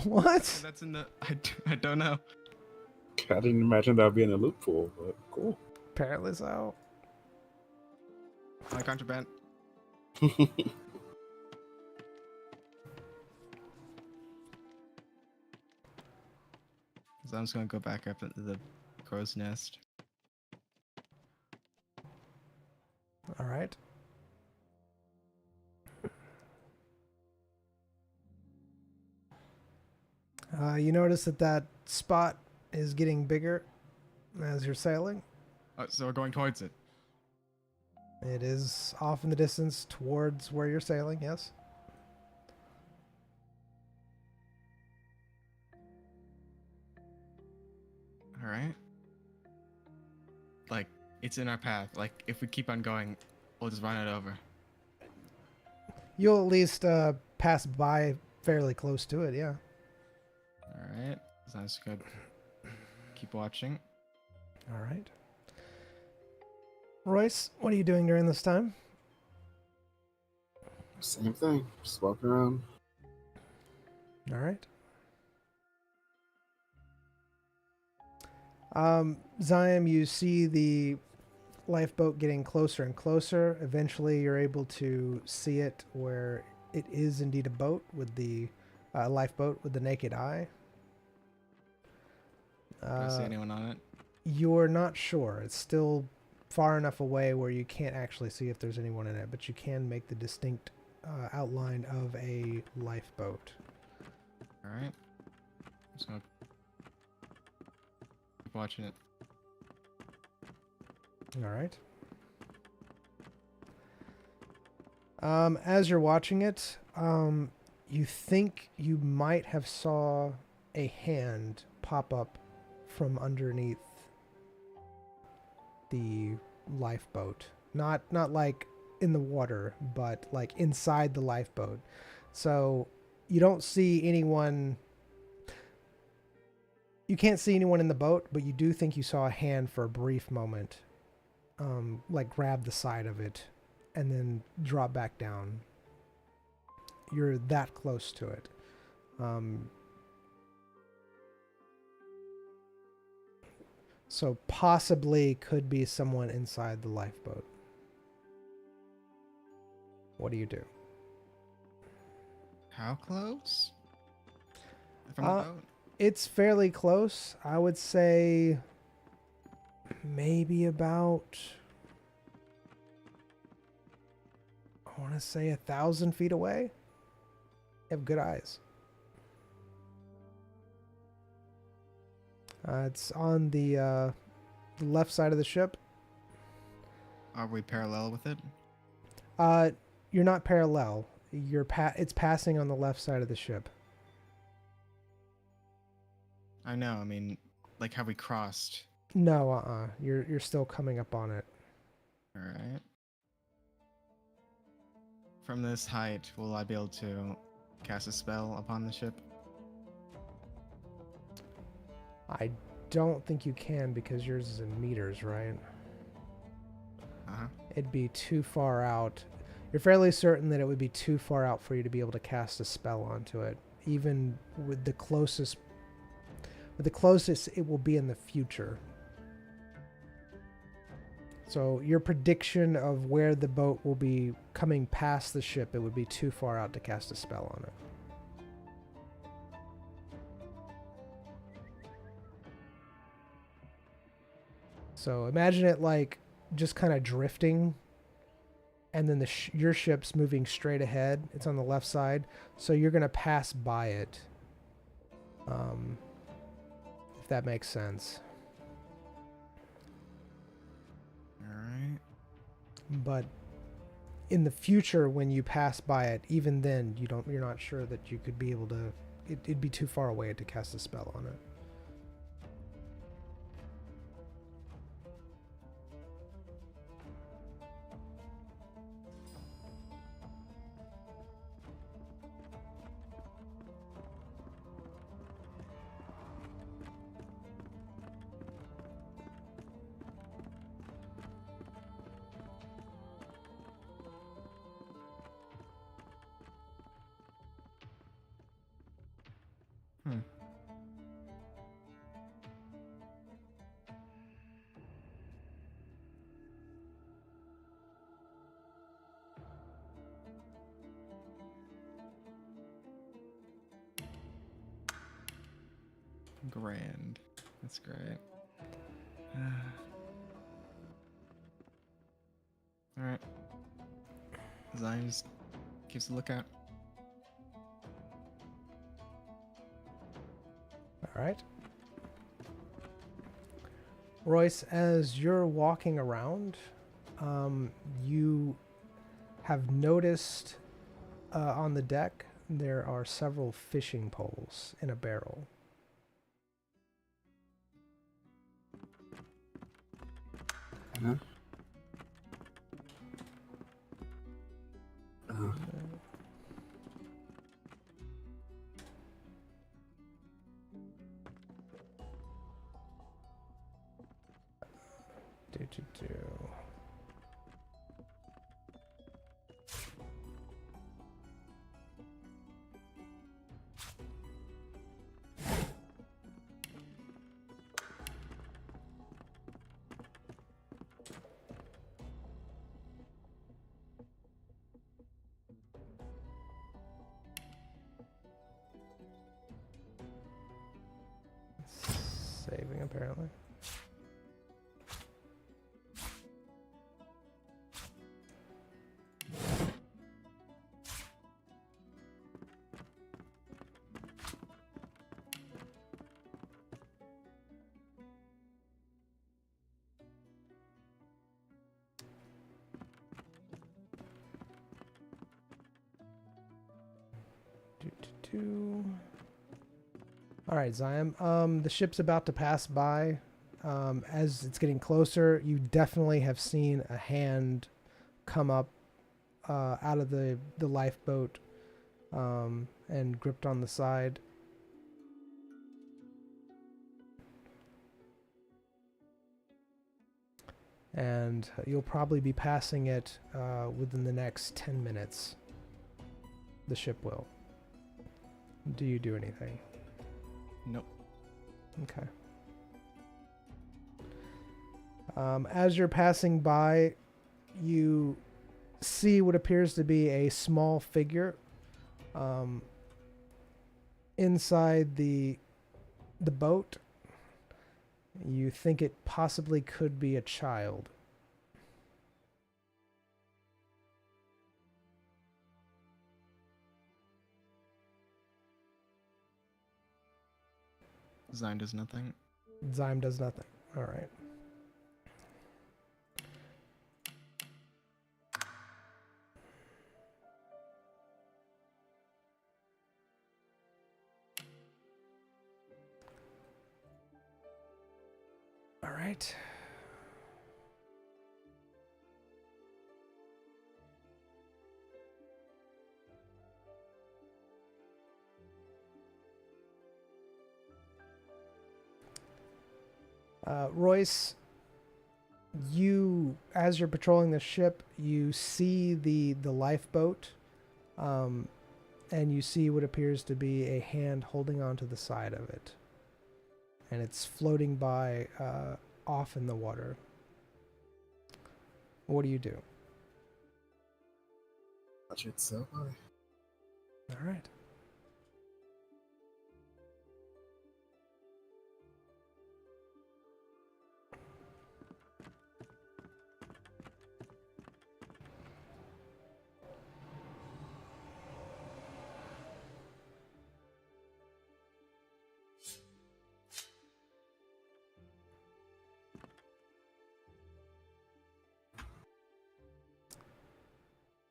What? that's in the. I don't know. I didn't imagine that would be in a loophole, but cool. Apparently so. My contraband. So I'm just gonna go back up into the crow's nest. All right. You notice that spot is getting bigger as you're sailing. So we're going towards it. It is off in the distance towards where you're sailing, yes. All right. Like it's in our path. Like if we keep on going, we'll just run it over. You'll at least pass by fairly close to it, yeah. All right. Sounds good. Keep watching. All right. Royce, what are you doing during this time? Same thing. Just walking around. All right. Zion, you see the lifeboat getting closer and closer. Eventually, you're able to see it where it is indeed a boat with the lifeboat with the naked eye. Do I see anyone on it? You're not sure. It's still far enough away where you can't actually see if there's anyone in it, but you can make the distinct outline of a lifeboat. All right. Just gonna keep watching it. All right. As you're watching it, you think you might have saw a hand pop up from underneath the lifeboat. Not like in the water, but like inside the lifeboat. So you don't see anyone. You can't see anyone in the boat, but you do think you saw a hand for a brief moment. Like grab the side of it and then drop back down. You're that close to it. So possibly could be someone inside the lifeboat. What do you do? How close? From the boat? It's fairly close. I would say maybe about, I want to say 1,000 feet away. You have good eyes. It's on the left side of the ship. Are we parallel with it? You're not parallel. It's passing on the left side of the ship. I know. I mean, like, have we crossed? No, You're still coming up on it. All right. From this height, will I be able to cast a spell upon the ship? I don't think you can because yours is in meters, right? Uh-huh. It'd be too far out. You're fairly certain that it would be too far out for you to be able to cast a spell onto it. Even with the closest it will be in the future. So your prediction of where the boat will be coming past the ship, it would be too far out to cast a spell on it. So imagine it like just kind of drifting, and then your ship's moving straight ahead. It's on the left side, so you're gonna pass by it. If that makes sense. All right. But in the future, when you pass by it, even then, you're not sure that you could be able to. It'd be too far away to cast a spell on it. Hmm. Grand. That's great. All right. Zion just keeps a lookout. All right. Royce, as you're walking around, you have noticed on the deck there are several fishing poles in a barrel. Huh? saving, apparently. All right, Zion. The ship's about to pass by. As it's getting closer, you definitely have seen a hand come up out of the lifeboat and gripped on the side. And you'll probably be passing it within the next 10 minutes. The ship will. Do you do anything? Nope. Okay. As you're passing by, you see what appears to be a small figure inside the boat. You think it possibly could be a child. Zion does nothing. Zyme does nothing. All right. All right. Royce, as you're patrolling the ship, you see the lifeboat, and you see what appears to be a hand holding onto the side of it, and it's floating by off in the water. What do you do? Watch it sail by. All right.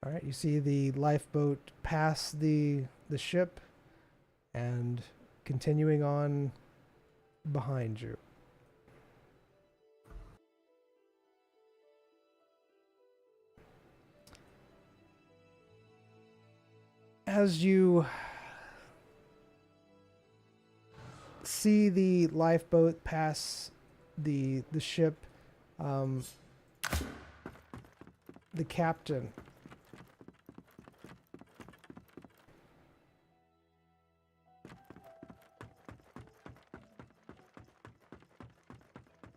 All right, you see the lifeboat pass the ship and continuing on behind you. As you see the lifeboat pass the ship, the captain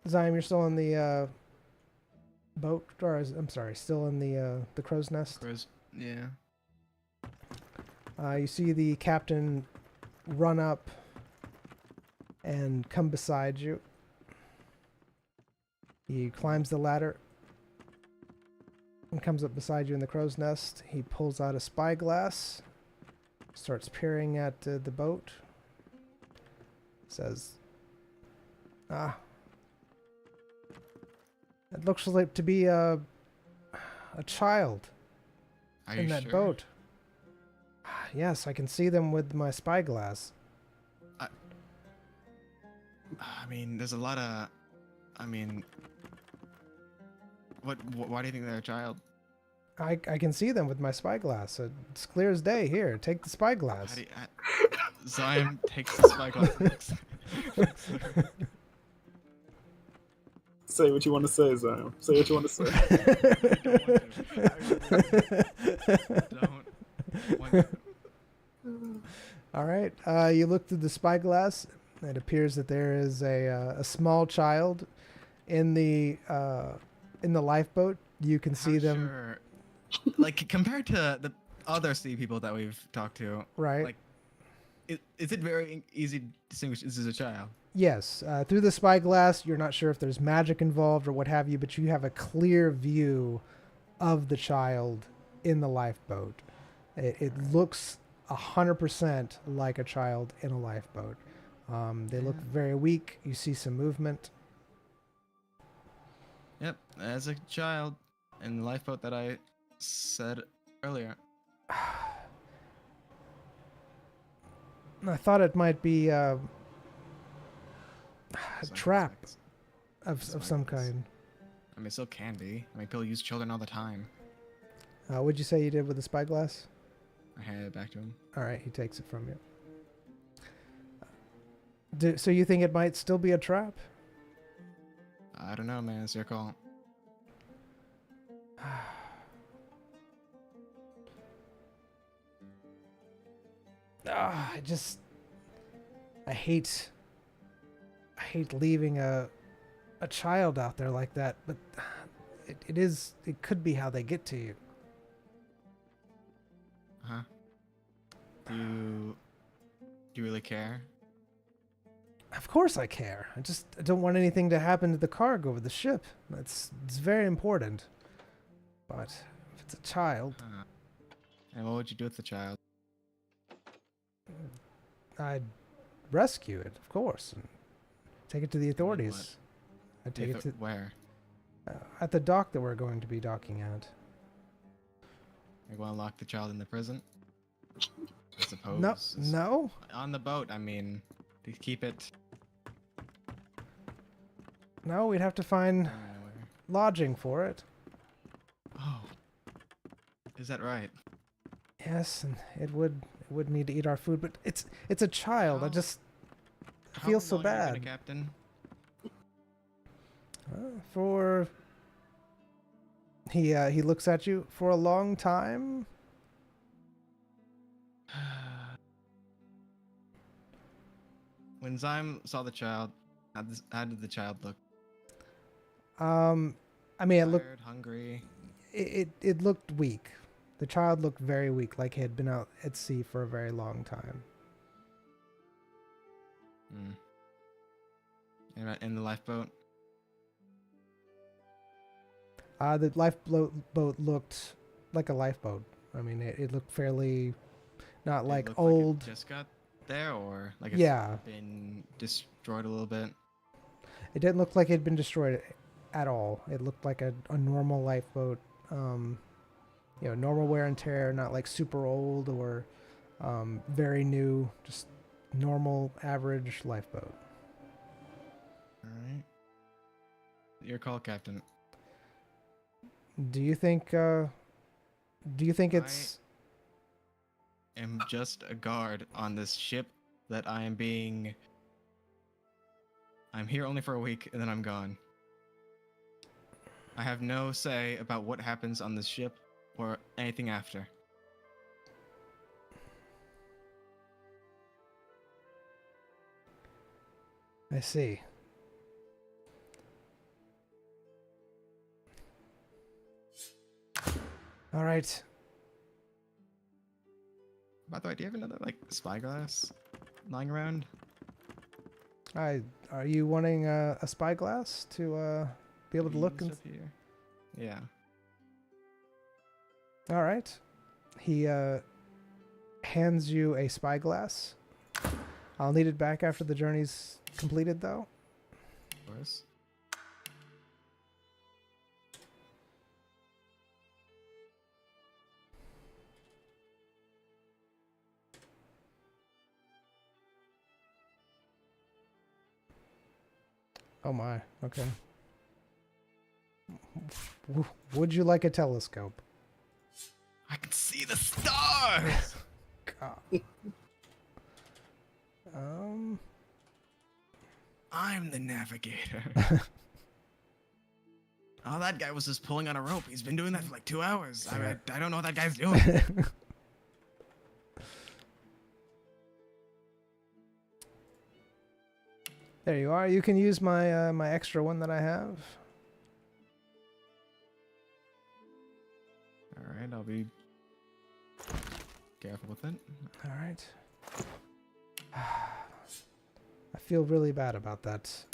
Zyme, you're still in the boat, or I'm sorry, still in the crow's nest. Yeah. You see the captain run up and come beside you. He climbs the ladder and comes up beside you in the crow's nest. He pulls out a spyglass, starts peering at the boat. Says, it looks like to be a child in that boat. Yes, I can see them with my spyglass. I mean, there's a lot of... I mean... Why do you think they're a child? I can see them with my spyglass. It's clear as day. Here, take the spyglass. Zion takes the spyglass. Say what you want to say, Zion. Say what you want to say. Don't want to. All right. You look through the spyglass. It appears that there is a small child in the lifeboat. You can see them. Sure. Like, compared to the other sea people that we've talked to, Right. Like, is it very easy to distinguish this is a child? Yes, through the spyglass, you're not sure if there's magic involved or what have you, but you have a clear view of the child in the lifeboat. It looks 100% like a child in a lifeboat. They look very weak. You see some movement. Yep, as a child in the lifeboat that I said earlier. I thought it might be a trap of some kind. I mean, it still can be. I mean, people use children all the time. What'd you say you did with the spyglass? I handed it back to him. All right, he takes it from you. So you think it might still be a trap? I don't know, man. It's your call. I hate leaving a child out there like that, but it could be how they get to you. Huh? Do you really care? Of course I care. I don't want anything to happen to the cargo or the ship. It's very important. But if it's a child, Huh. And what would you do with the child? I'd rescue it, of course, and take it to the authorities. I'd take it to Where? at the dock that we're going to be docking at. You want to lock the child in the prison? I suppose. No, It's- no. On the boat, I mean, to keep it. No, we'd have to find Anywhere. lodging for it. Oh, is that right? Yes, and it would need to eat our food, but it's a child. I How- just How feel so long have you been a bad. Captain. For he looks at you for a long time. When Zyme saw the child, how did the child look? I mean, it looked Tired, hungry. it looked weak. The child looked very weak, like he had been out at sea for a very long time. Hmm. In the lifeboat. The lifeboat looked like a lifeboat. I mean, it looked fairly not It like looked old. it just got there, or like it's Yeah, been destroyed a little bit. it didn't look like it had been destroyed at all. It looked like a normal lifeboat. Normal wear and tear, not like super old or very new, just normal average lifeboat. All right. Your call, Captain. Do you think it's Am just a guard on this ship that I'm here only for a week and then I'm gone. I have no say about what happens on this ship or anything after. I see. All right. By the way, do you have another like spyglass lying around? Are you wanting a spyglass to be able to look? Stuff here. Yeah. All right. He hands you a spyglass. I'll need it back after the journey's completed, though. Of course. Oh my. Okay. Would you like a telescope? I can see the stars. God. I'm the navigator. Oh, that guy was just pulling on a rope. He's been doing that for like 2 hours. I don't know what that guy's doing. There you are. You can use my my extra one that I have. All right, I'll be careful with it. All right. I feel really bad about that.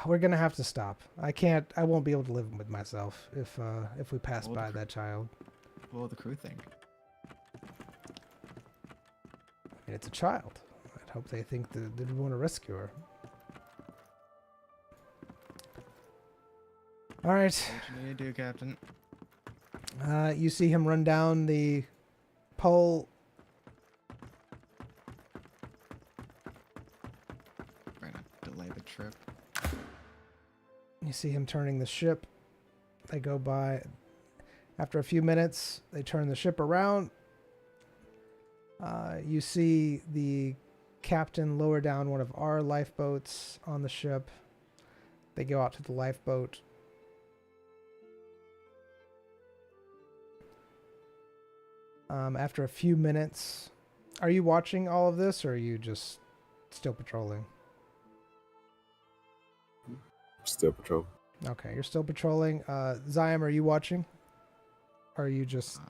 We're gonna have to stop. I won't be able to live with myself if we pass Well, by that child. What will the crew think? I mean, it's a child. I'd hope they think that we want to rescue her. All right. What you need to do, Captain? You see him run down the pole. Trying to delay the trip. You see him turning the ship. They go by. After a few minutes, they turn the ship around. You see the captain lower down one of our lifeboats on the ship. They go out to the lifeboat. After a few minutes, are you watching all of this, or are you just still patrolling? Still patrol. Okay, you're still patrolling. Ziam, are you watching? Or are you just...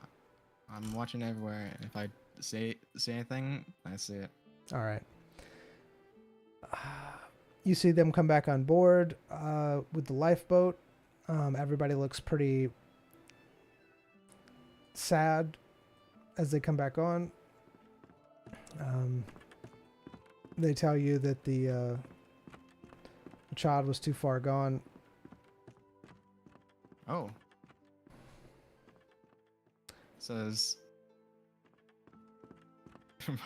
I'm watching everywhere, and if I say anything, I see it. All right. You see them come back on board with the lifeboat. Everybody looks pretty sad as they come back on. They tell you that the child was too far gone. Oh. Says.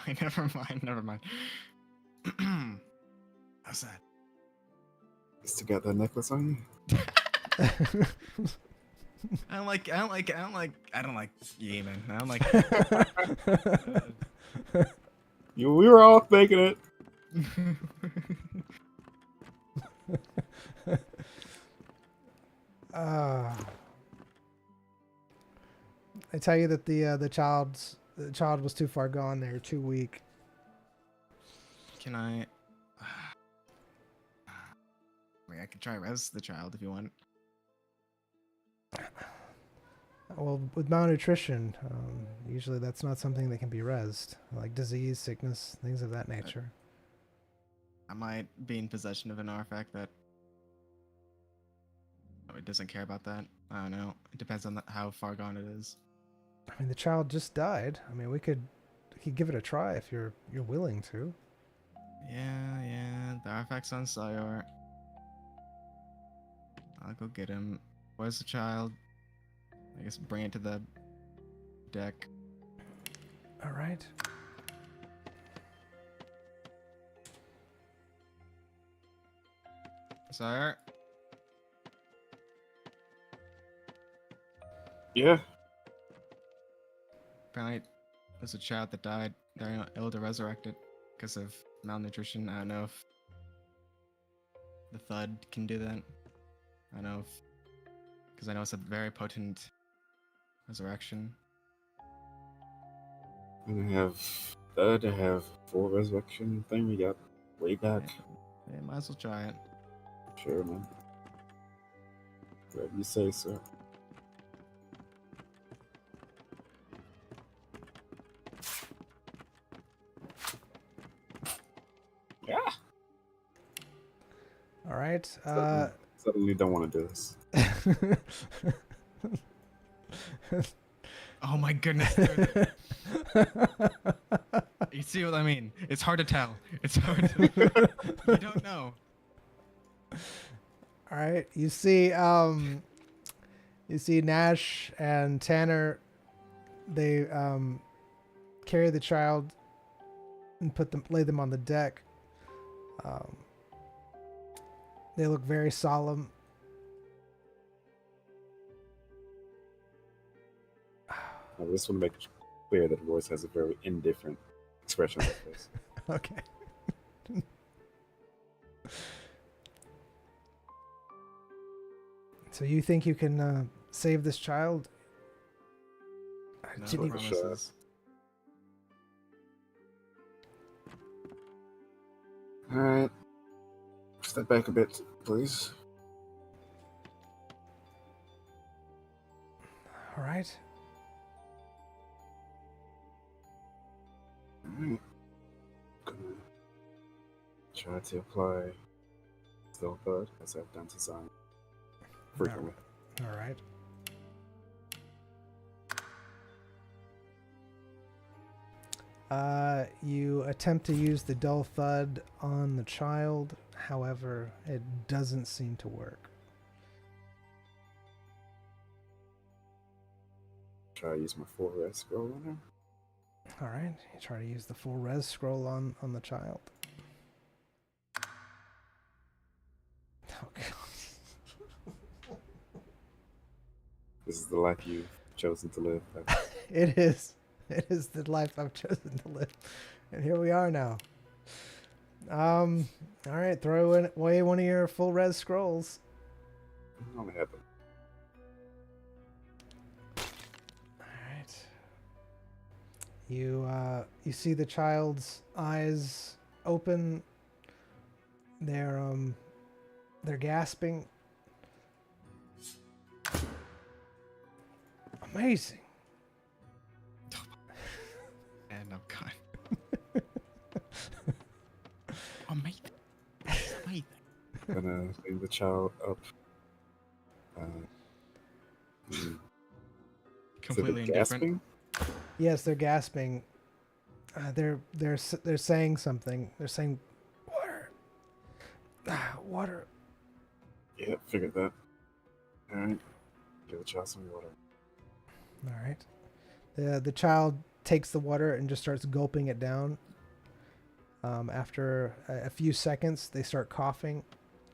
Never mind. How's that? You still got that necklace on you? I don't like Yemen. I don't like. We were all thinking it. I tell you that the child was too far gone. They're too weak. Can I? I mean, I could try res the child if you want. Well, with malnutrition, usually that's not something that can be rezzed, like disease, sickness, things of that nature. I might be in possession of an artifact that. Oh, it doesn't care about that. I don't know. It depends on how far gone it is. I mean, the child just died. I mean, we could give it a try if you're willing to. Yeah. The artifact's on Sayar. I'll go get him. Where's the child? I guess bring it to the deck. All right. Sayar? Yeah. Apparently, there's a child that died. They're not able to resurrect it because of malnutrition. I don't know if the Thud can do that. I don't know if... Because I know it's a very potent resurrection. And I have full resurrection thing. We got way back. Yeah, might as well try it. Sure, man. Whatever you say, sir. Yeah. All right. Suddenly don't want to do this. Oh my goodness. You see what I mean? It's hard to tell. It's hard to... You don't know. All right. You see Nash and Tanner. They carry the child and lay them on the deck. They look very solemn. I just want to make it clear that Royce has a very indifferent expression on his face. Okay. So you think you can save this child? No Didn't you- promises. Alright. Step back a bit, please. All right. Alright. try to apply stealth thud as I've done to Zion frequently. All right. You attempt to use the dull thud on the child, however, it doesn't seem to work. Try to use my full red scroll on her. All right, you try to use the full res scroll on the child. Oh, God. This is the life you've chosen to live. It is. It is the life I've chosen to live. And here we are now. All right, throw away one of your full res scrolls. I only had them. All right. You see the child's eyes open. They're gasping. Amazing. And I'm gone. Amazing. Amazing. Gonna clean the child up. Completely is it indifferent. gasping? Yes, they're gasping. They're saying something. They're saying, "Water, water." Yeah, figured that. Alright. Give the child some water. All right. The child takes the water and just starts gulping it down. After a few seconds, they start coughing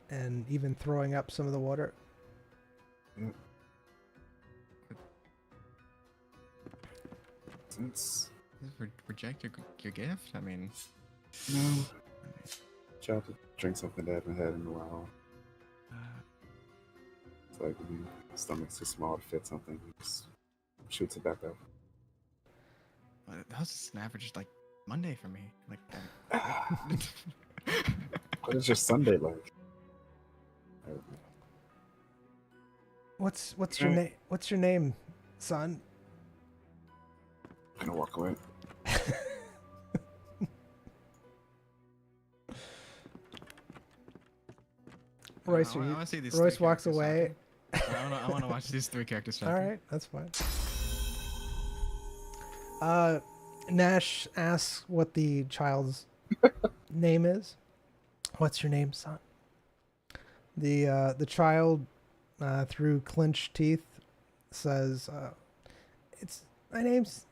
and even throwing up some of the water. Yep. Since Reject your gift? I mean, no, child to drink something they haven't had in a while. It's like when your stomach's too small to fit something, he just shoots it back up. that was just an average like Monday for me. Like, What is your Sunday like? What's your name? What's your name, son? I'm gonna walk away. Royce, I wanna see these Royce three walks characters away. talking. I want to watch these three characters All talking. right, that's fine. Nash asks what the child's name is. What's your name, son? The child, through clenched teeth, says, "It's my name's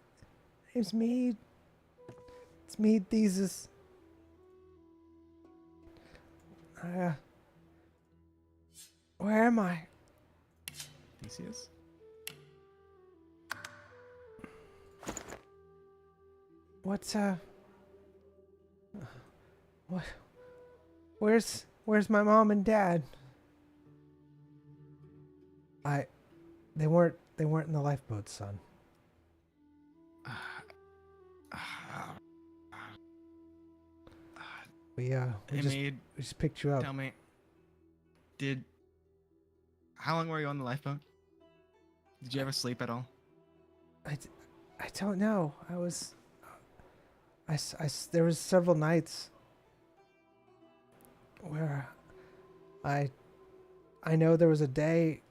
Mead. It's Mead Thesis. Where am I? Theseus? What's what? Where's my mom and dad? They weren't in the lifeboat, son. We Hey, just picked you up. tell me, how long were you on the lifeboat? Did you ever sleep at all? I don't know. There was several nights where I know there was a day.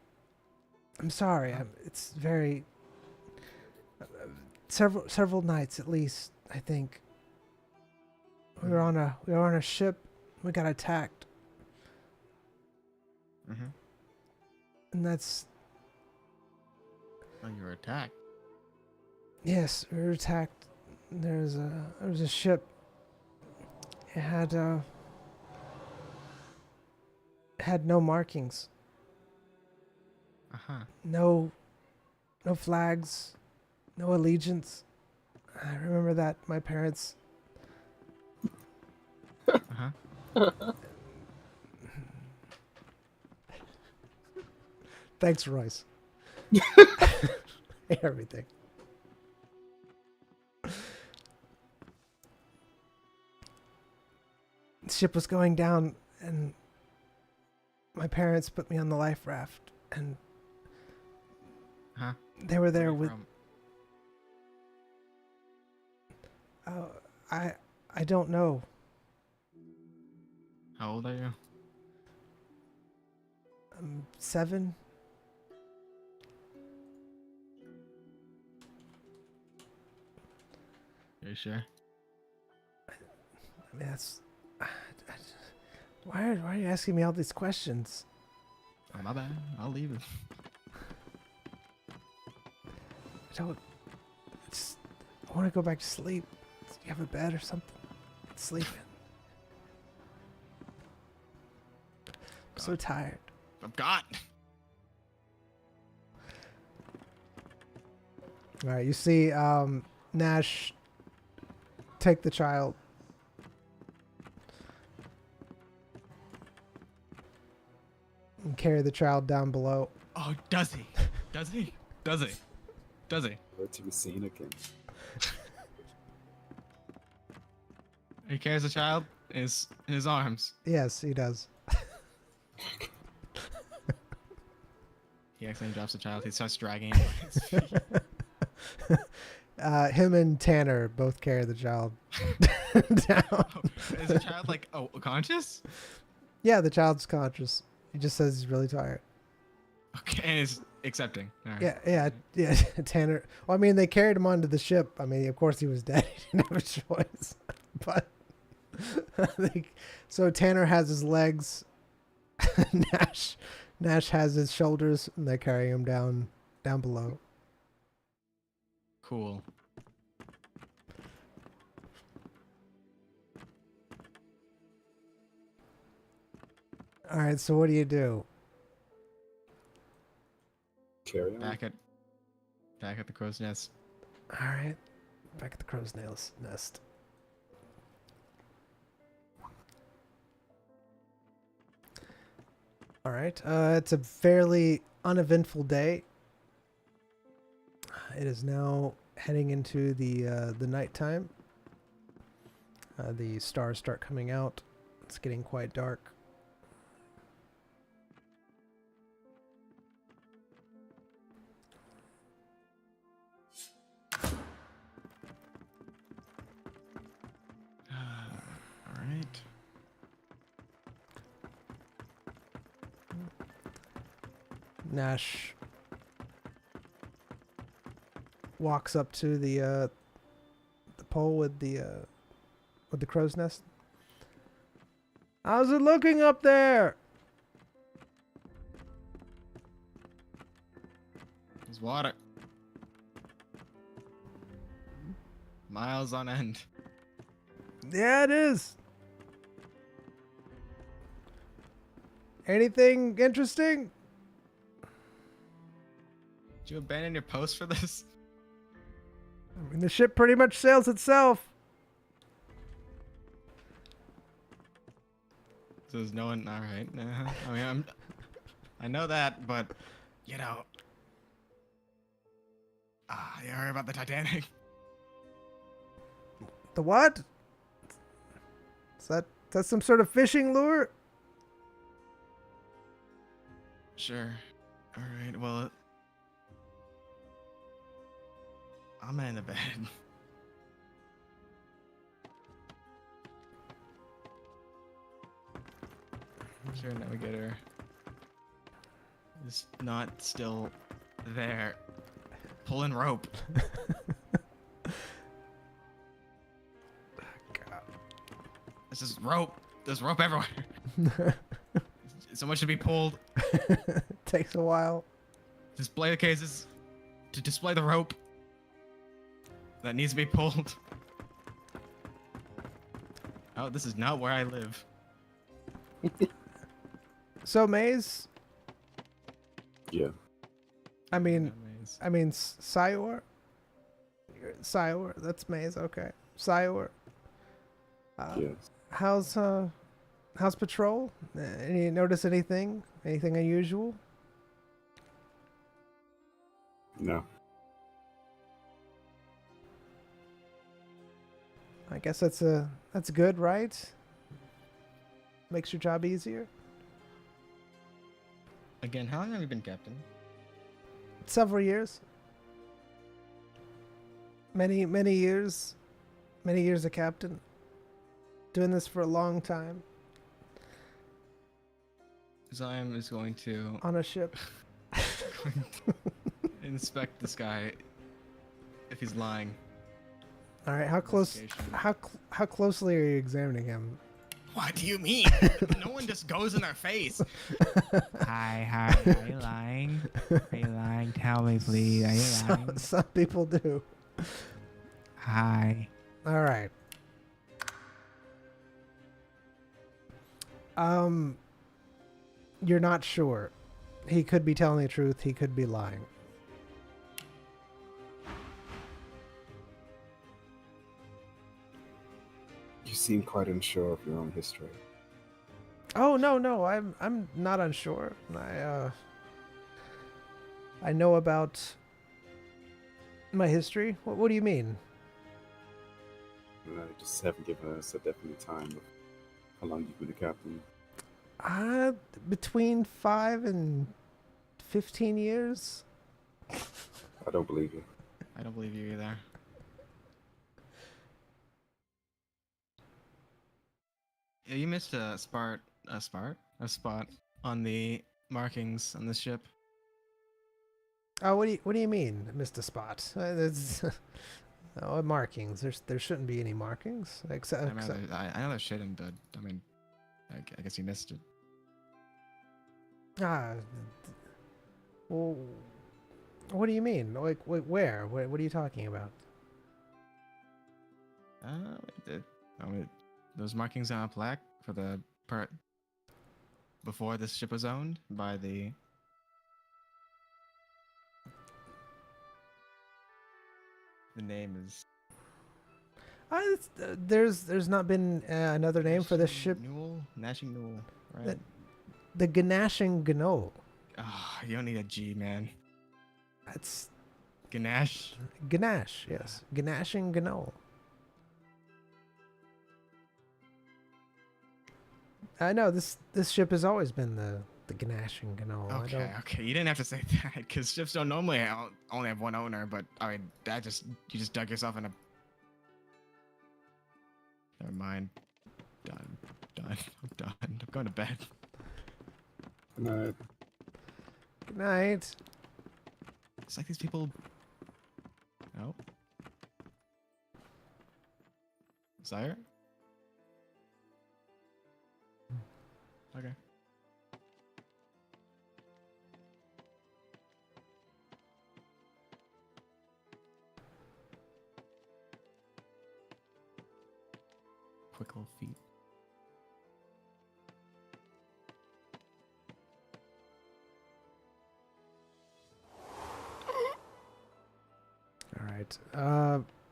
I'm sorry. It's very several nights at least. I think we were on a ship. We got attacked, Mm-hmm. and that's Oh, you were attacked. yes. We were attacked. There was a ship. It had no markings. Uh-huh. No flags, no allegiance. I remember that my parents. Uh-huh. Thanks, Royce. Everything. The ship was going down, and my parents put me on the life raft, and Huh? they were there Where with. from? I don't know. How old are you? I'm 7. Are you sure? I mean, that's. Why are you asking me all these questions? Oh, my bad. I'll leave it. I don't. I want to go back to sleep. Do you have a bed or something? Sleep in. I'm so tired. I'm gone. All right, you see Nash take the child. And carry the child down below. Oh, does he? Does he? Does he? Does he? Where to be seen again. He carries the child in his arms. Yes, he does. He accidentally drops the child. He starts dragging him by his feet. Him and Tanner both carry the child down. Oh, is the child like conscious? Yeah, the child's conscious. He just says he's really tired. Okay, and is accepting. All right. Yeah. Tanner. Well, I mean, they carried him onto the ship. I mean, of course he was dead. He didn't have a choice. But so Tanner has his legs. Nash has his shoulders, and they carry him down below. Cool. All right. So what do you do? Carry on. Back at the crow's nest. All right. Back at the crow's nest. All right. It's a fairly uneventful day. It is now heading into the nighttime. The stars start coming out. It's getting quite dark. All right. Nash walks up to the pole with the crow's nest. How's it looking up there? There's water. Miles on end. Yeah, it is. Anything interesting? Did you abandon your post for this? I mean, the ship pretty much sails itself. So there's no one. All right. I mean, I know that, but you know. You heard about the Titanic? The what? Is that some sort of fishing lure? Sure. All right. Well, I'm in the bed. Sure, navigator is not still there. Pulling rope. This is rope. There's rope everywhere. So much to be pulled. Takes a while. Display the cases to display the rope that needs to be pulled. Oh, this is not where I live. So Maze, Yeah. I mean, Anyways. Scior. Scior, that's Maze. Okay, Scior. Yes. How's patrol? Any notice anything? Anything unusual? No. I guess that's good, right? Makes your job easier. Again, how long have you been captain? Several years. Many years. Many years a captain. Doing this for a long time. Zion is going to On a ship. inspect this guy if he's lying. All right. How close? Investigation. How closely are you examining him? What do you mean? No one just goes in their face. Hi, are you lying? Are you lying? Tell me, please. Are you lying? Some people do. Hi. All right. You're not sure. He could be telling the truth. He could be lying. You seem quite unsure of your own history. Oh no, I'm not unsure. I know about my history. What do you mean? You just haven't given us a definite time of how long you've been a captain. Between 5 and 15 years. I don't believe you. I don't believe you either. Yeah, you missed a spot on the markings on the ship. Oh, what do you mean, Mr. Spot? There's markings. There shouldn't be any markings. Except I know there's shit in, but I mean, I guess you missed it. Well, what do you mean? Like, where? What are you talking about? I mean, those markings on a plaque for the part before this ship was owned by the. The name is. There's not been another name for this ship. Gnashing Newell, right? The Ganashing Gano. Ah, you don't need a G, man. That's Ganache. Ganache, yes. Ganashing Gano. I know this ship has always been the Ganashing Gano. Okay. You didn't have to say that because ships don't normally only have one owner. But I mean, you just dug yourself in a. Never mind. Done. I'm done. I'm going to bed. Good night. Good night. It's like these people. Oh. Sire? Okay. Quick little feet. All right.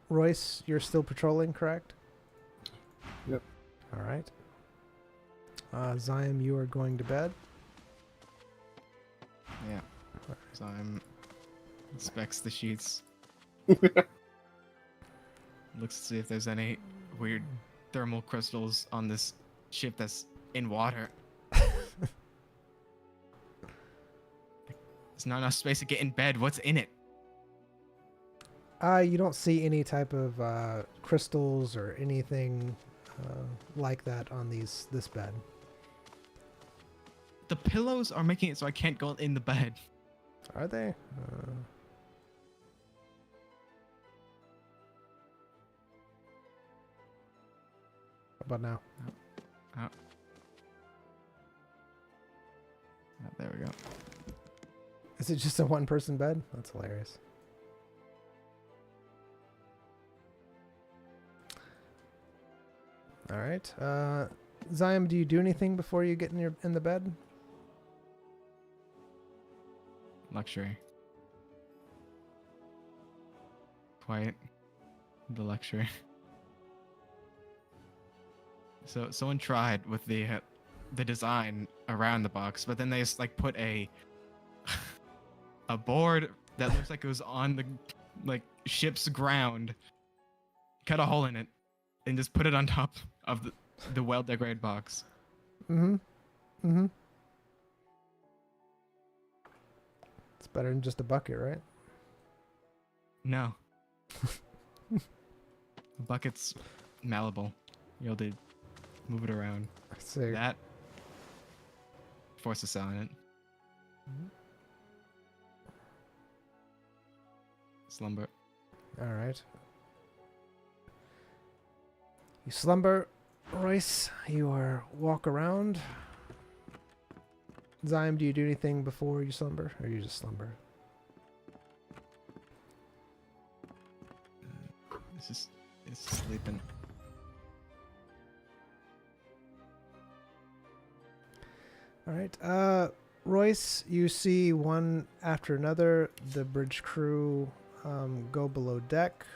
Royce, you're still patrolling, correct? Yep. All right. Zion, you are going to bed. Yeah. So I'm inspects the sheets. Looks to see if there's any weird thermal crystals on this ship that's in water. There's not enough space to get in bed. What's in it? You don't see any type of crystals or anything like that on this bed. The pillows are making it so I can't go in the bed. Are they? How about now? Oh, there we go. Is it just a one-person bed? That's hilarious. All right. Zion, do you do anything before you get in the bed? Luxury. Quite the luxury. So someone tried with the design around the box, but then they just like put a board that looks like it was on the ship's ground, cut a hole in it, and just put it on top of the well decorated box. Mm-hmm. It's better than just a bucket, right? No. The bucket's malleable. You'll able to move it around. Sick. That force a cell in it. Slumber. All right. You slumber, Royce. You walk around. Zyme, do you do anything before you slumber, or you just slumber? It's sleeping. All right. Royce, you see one after another the bridge crew go below deck.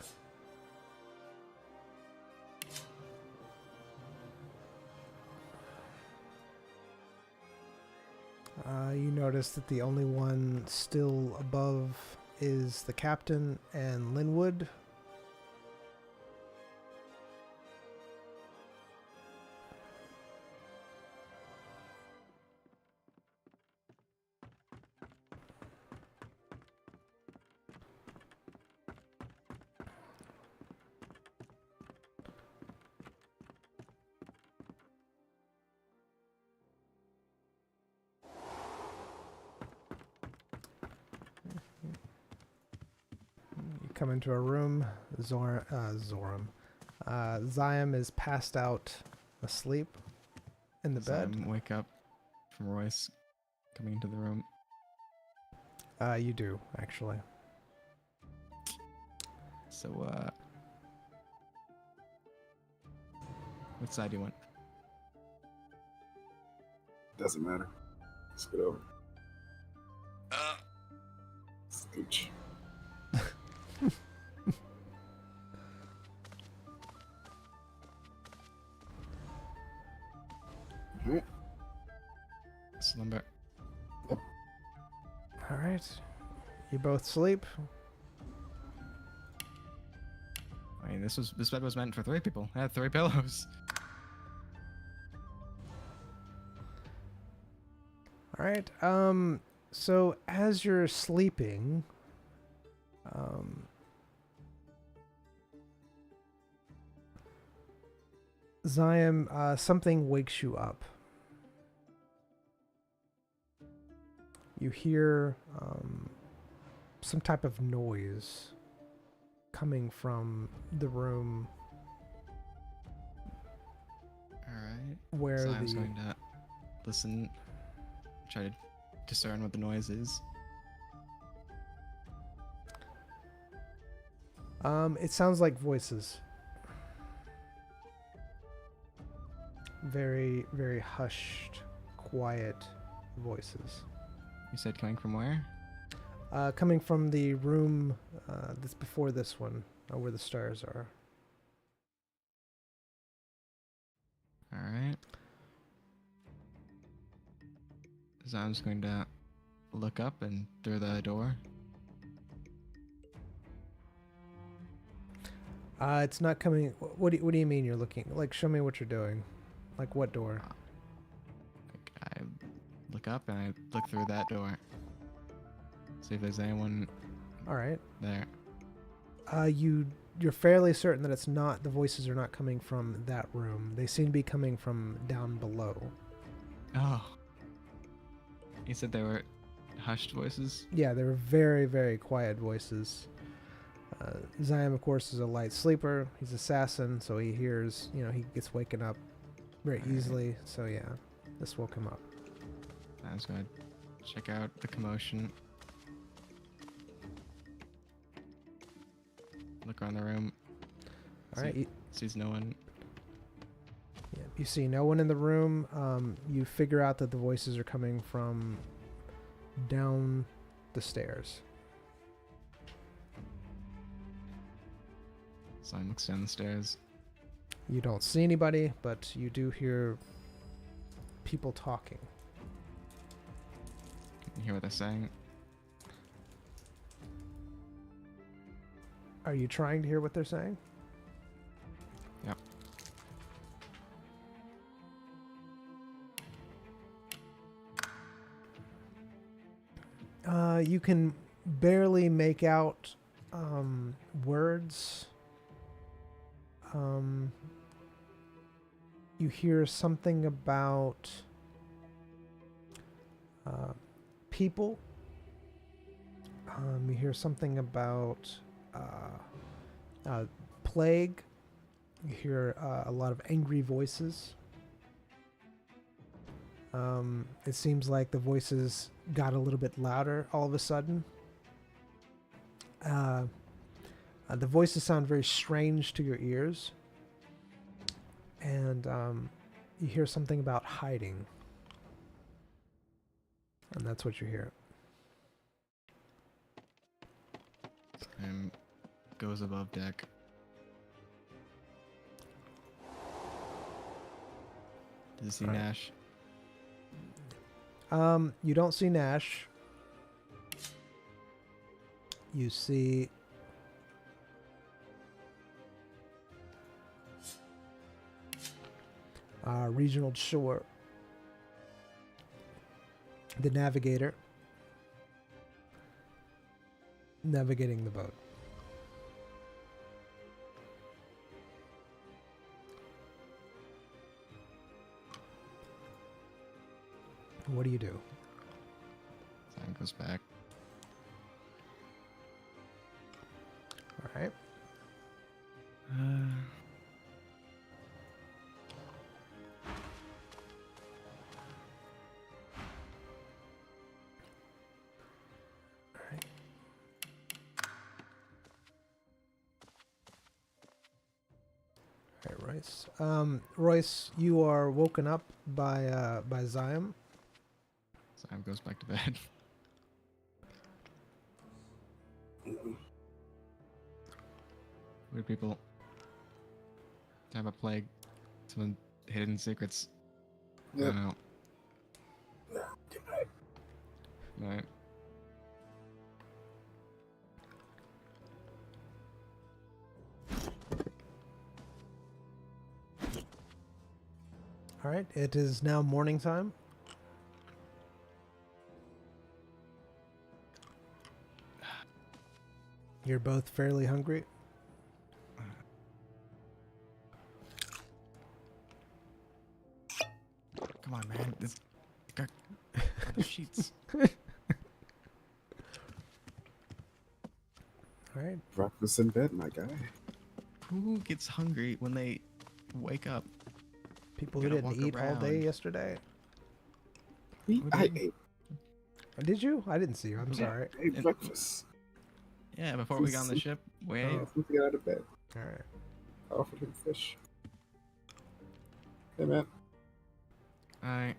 You notice that the only one still above is the captain and Linwood. Come into a room. Zoram. Zyam is passed out asleep in the bed. Wake up from Royce coming into the room. You do, actually. So, what side do you want? Doesn't matter. Let's get over. Scooch. Alright. Slumber. All right. You both sleep. I mean, this bed was meant for 3 people. I had 3 pillows. All right. So as you're sleeping, Zyam, something wakes you up. You hear some type of noise coming from the room Alright. where So I'm going to listen, try to discern what the noise is. it sounds like voices. Very, very hushed, quiet voices. You said coming from where? Coming from the room that's before this one, where the stars are. Alright. So I'm just going to look up and through the door. It's not coming. What do you mean you're looking? Like, show me what you're doing. Like, what door? I look up and I look through that door. See if there's anyone All right. there. You're fairly certain that it's not. The voices are not coming from that room. They seem to be coming from down below. Oh. You said they were hushed voices? Yeah, they were very, very quiet voices. Zyam, of course, is a light sleeper. He's assassin, so he hears. He gets waken up very easily. So yeah, this woke him up. I was going to check out the commotion. Look around the room. All right. Sees no one. Yeah, you see no one in the room. You figure out that the voices are coming from down the stairs. Slime looks down the stairs. You don't see anybody, but you do hear people talking. Can you hear what they're saying? Are you trying to hear what they're saying? Yep. You can barely make out words. You hear something about People. You hear something about plague. You hear a lot of angry voices. It seems like the voices got a little bit louder all of a sudden. The voices sound very strange to your ears. And you hear something about hiding. And that's what you hear. And goes above deck. Does he see Alright. Nash? You don't see Nash. You see Reginald Shore, the navigator, navigating the boat. What do you do? Sam goes back. All right. All right, Royce. Royce, you are woken up by Zion. Sam goes back to bed. Weird people. Have a plague. Some hidden secrets. I Yep. don't know. Good night. Right. All right, it is now morning time. You're both fairly hungry. Come on, man. This got other sheets. All right. Breakfast in bed, my guy. Who gets hungry when they wake up? People who Gotta didn't walk eat all day around. yesterday. I ate, Did you? I didn't see you. I'm sorry. I ate breakfast. Yeah, before we got on the ship, we ate. Oh. Since he got out of bed, All right. I offered him fish. Hey, man. Alright.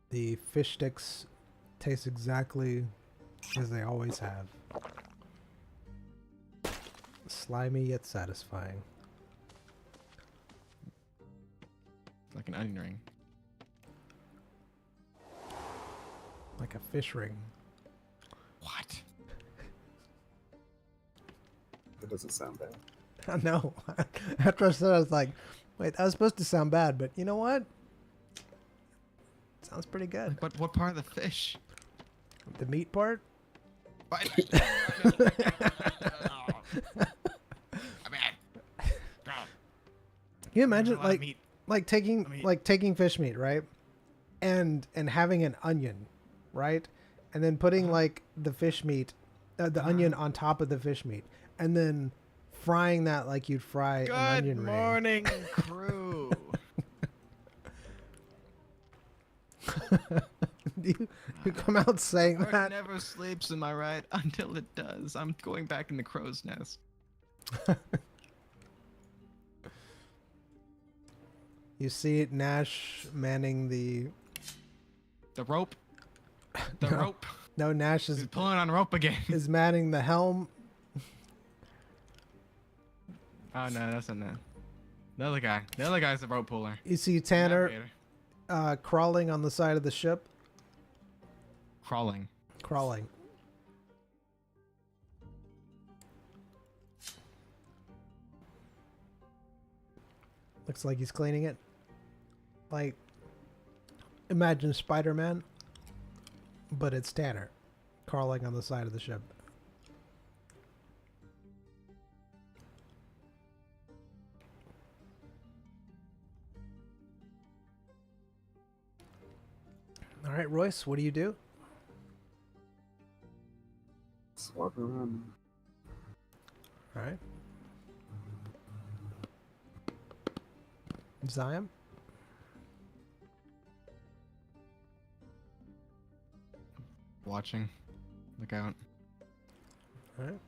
The fish sticks taste exactly as they always have. Slimy yet satisfying. Like an onion ring. Like a fish ring. What? That doesn't sound bad. I know. After I said it, I was like, wait, that was supposed to sound bad, but you know what? Sounds pretty good. But what part of the fish? The meat part? What? Can you imagine There's a lot of like meat. taking meat. like taking fish meat, right? And having an onion, right? And then putting like the fish meat, the onion on top of the fish meat, and then frying that like you'd fry an Good onion ring. morning, crew. you come out saying Work that. never sleeps, am I right? Until it does. I'm going back in the crow's nest. You see Nash manning the. The rope. The No. rope. No, Nash He's is pulling on rope again. manning the helm. Oh no, that's not that. The other guy. The other guy's the rope puller. You see Tanner Navigator. crawling on the side of the ship. Crawling. Crawling. Looks like he's cleaning it. Like, imagine Spider-Man, but it's Tanner, crawling on the side of the ship. All right, Royce, what do you do? Just walk around. All right. Zion? Watching. Look out. All right.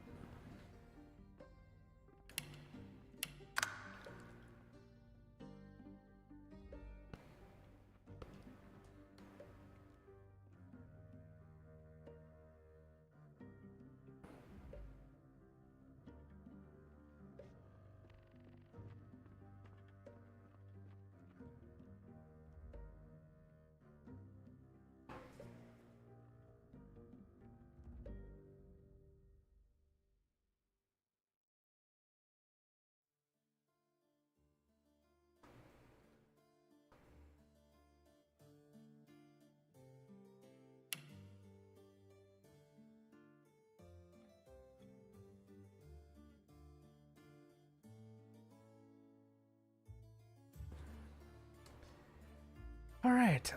All right.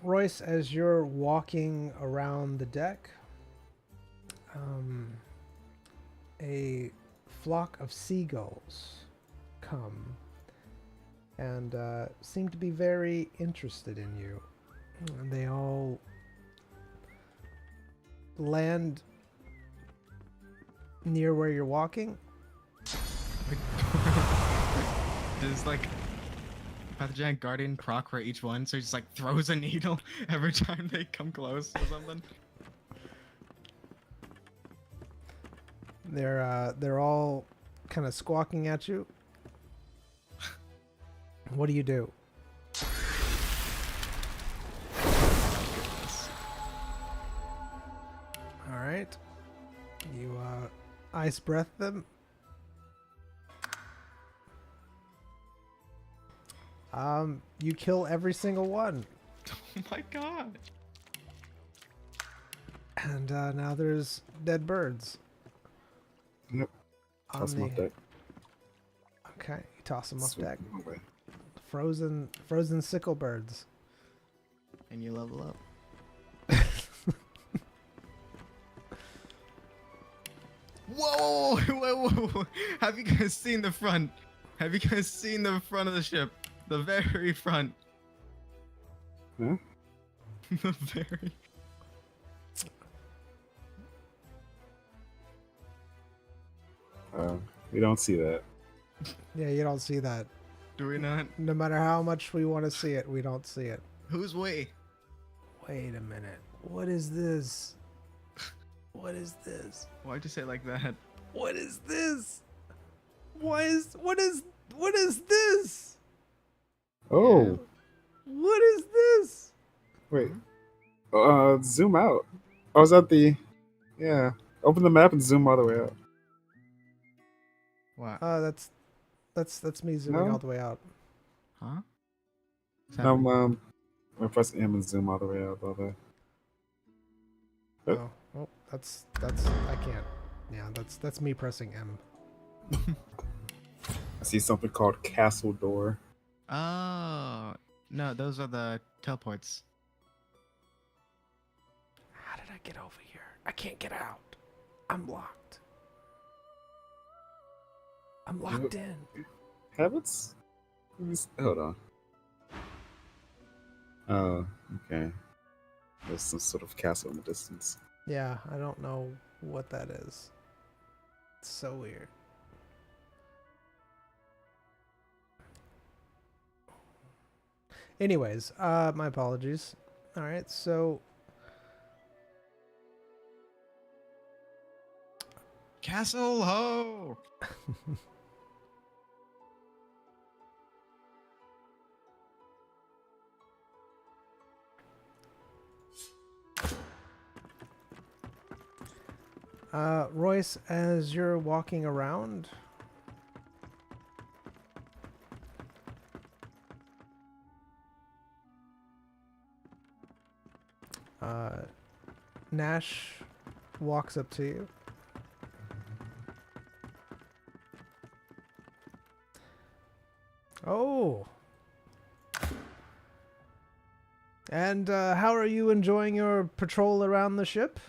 Royce, as you're walking around the deck, a flock of seagulls come and seem to be very interested in you. And they all land near where you're walking. There's like pathogenic guardian proc for each one, so he just like throws a needle every time they come close or something. They're all kind of squawking at you. What do you do? All right. You ice breath them. You kill every single one. Oh my god. And now there's dead birds. Yep. on Toss them off deck. Okay, you toss them off Swing deck. them away. Frozen sickle birds. And you level up. Whoa, whoa, whoa, whoa! Have you guys seen the front? Have you guys seen the front of the ship? The very front. Huh? The very. We don't see that. Yeah, you don't see that. Do we not? No matter how much we want to see it, we don't see it. Who's we? Wait a minute. What is this? What is this? Why'd you say it like that? What is this? What is this? Oh, What is this? wait. Zoom out. I was at the. Yeah. Open the map and zoom all the way out. What? That's me zooming No? all the way out. Huh? I press M and zoom all the way out. All the way. Oh, that's I can't. Yeah, that's me pressing M. I see something called Castle Door. Oh no, those are the teleports. How did I get over here? I can't get out. I'm locked. I'm locked in. Habits? Hold on. Oh, okay. There's some sort of castle in the distance. Yeah, I don't know what that is. It's so weird. Anyways, my apologies. All right, so Castle ho! Royce, as you're walking around, Nash walks up to you. Oh. And how are you enjoying your patrol around the ship?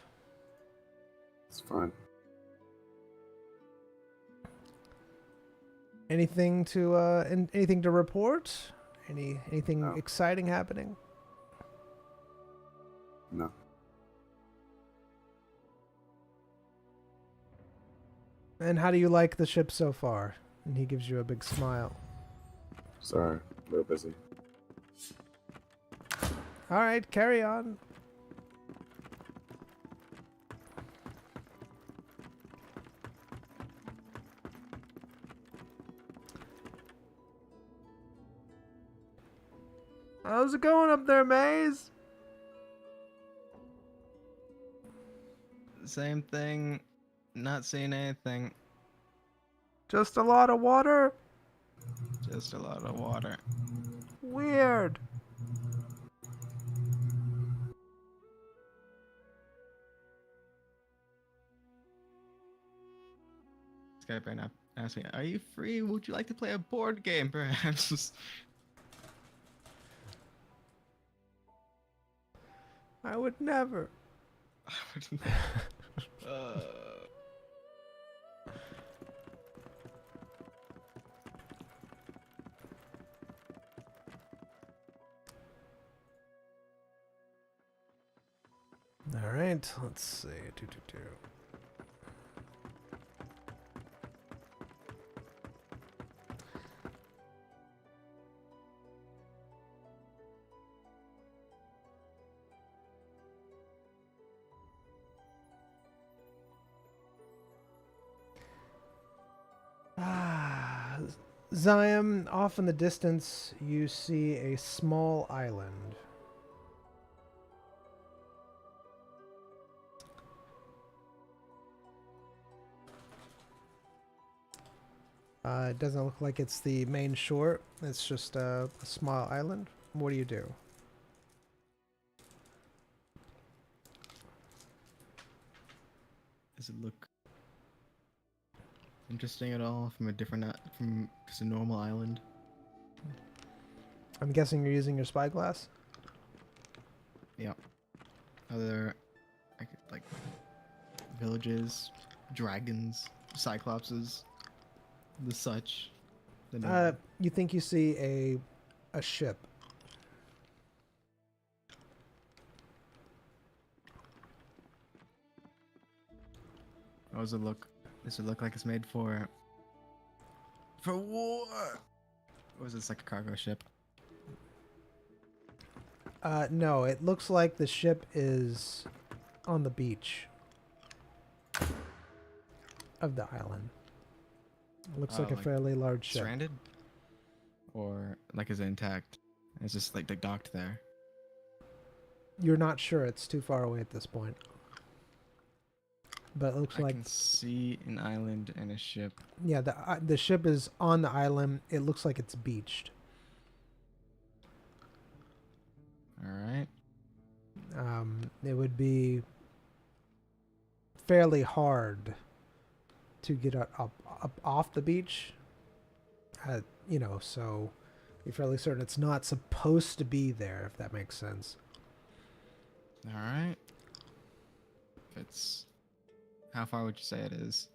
It's fun. Anything to anything to report? Anything No. exciting happening? No. And how do you like the ship so far? And he gives you a big smile. Sorry. A little busy. All right, carry on. How's it going up there, Maze? Same thing. Not seeing anything. Just a lot of water? Just a lot of water. Weird. This guy better not ask me, are you free? Would you like to play a board game, perhaps? I would never. uh, All right, let's see. Do. Zion, off in the distance, you see a small island. It doesn't look like it's the main shore. It's just a small island. What do you do? does it look interesting at all from a different, from just a normal island? I'm guessing you're using your spyglass? Yeah. Are there like villages, dragons, cyclopses, the such? You think you see a ship. How does it look? Does it look like it's made for war? Or is this like a cargo ship? No, it looks like the ship is on the beach of the island. It looks like a Like fairly large ship. Stranded? Or like is it intact? It's just like docked there. You're not sure. It's too far away at this point. But it looks I like, can see an island and a ship. yeah, the ship is on the island. It looks like it's beached. Alright. It would be fairly hard to get up off the beach. You know, so you're fairly certain it's not supposed to be there, if that makes sense. Alright. It's... How far would you say it is?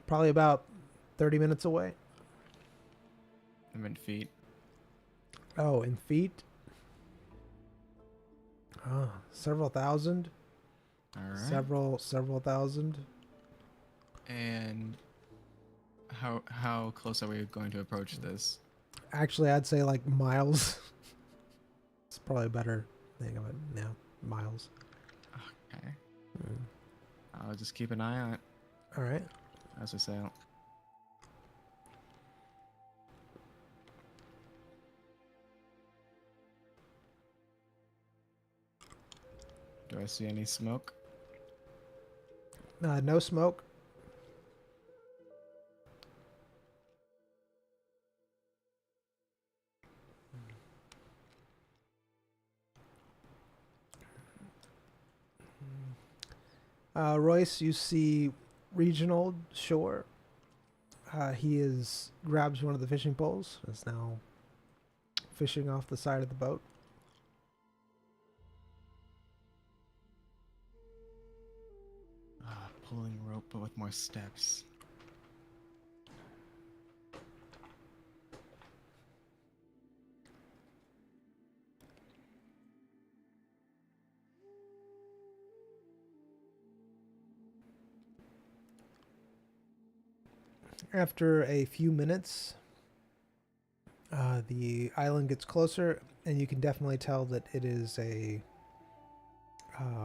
Probably about 30 minutes away. I'm in feet. Oh, in feet? Oh, several thousand. Alright. Several thousand. And how close are we going to approach this? Actually, I'd say like miles. It's probably a better thing of it now. Miles. Okay. I'll just keep an eye on it All right. as we sail. Do I see any smoke? No smoke. Royce, you see Reginald Shore. Grabs one of the fishing poles. Is now fishing off the side of the boat. Pulling rope, but with more steps. After a few minutes, the island gets closer, and you can definitely tell that it is a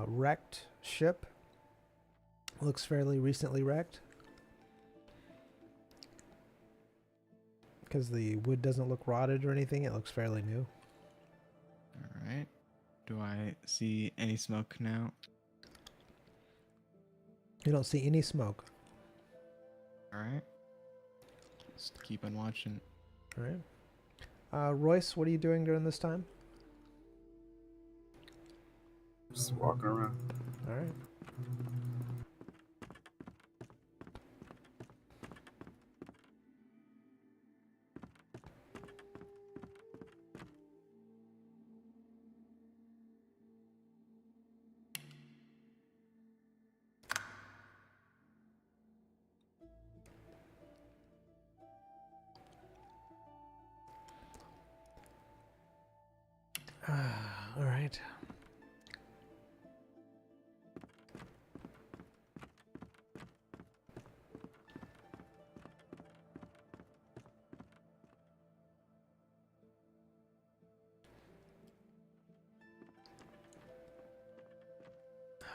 wrecked ship. Looks fairly recently wrecked. Because the wood doesn't look rotted or anything, it looks fairly new. Alright. Do I see any smoke now? You don't see any smoke. Alright. Just keep on watching. Alright. Royce, what are you doing during this time? Just walking around. Alright. All right.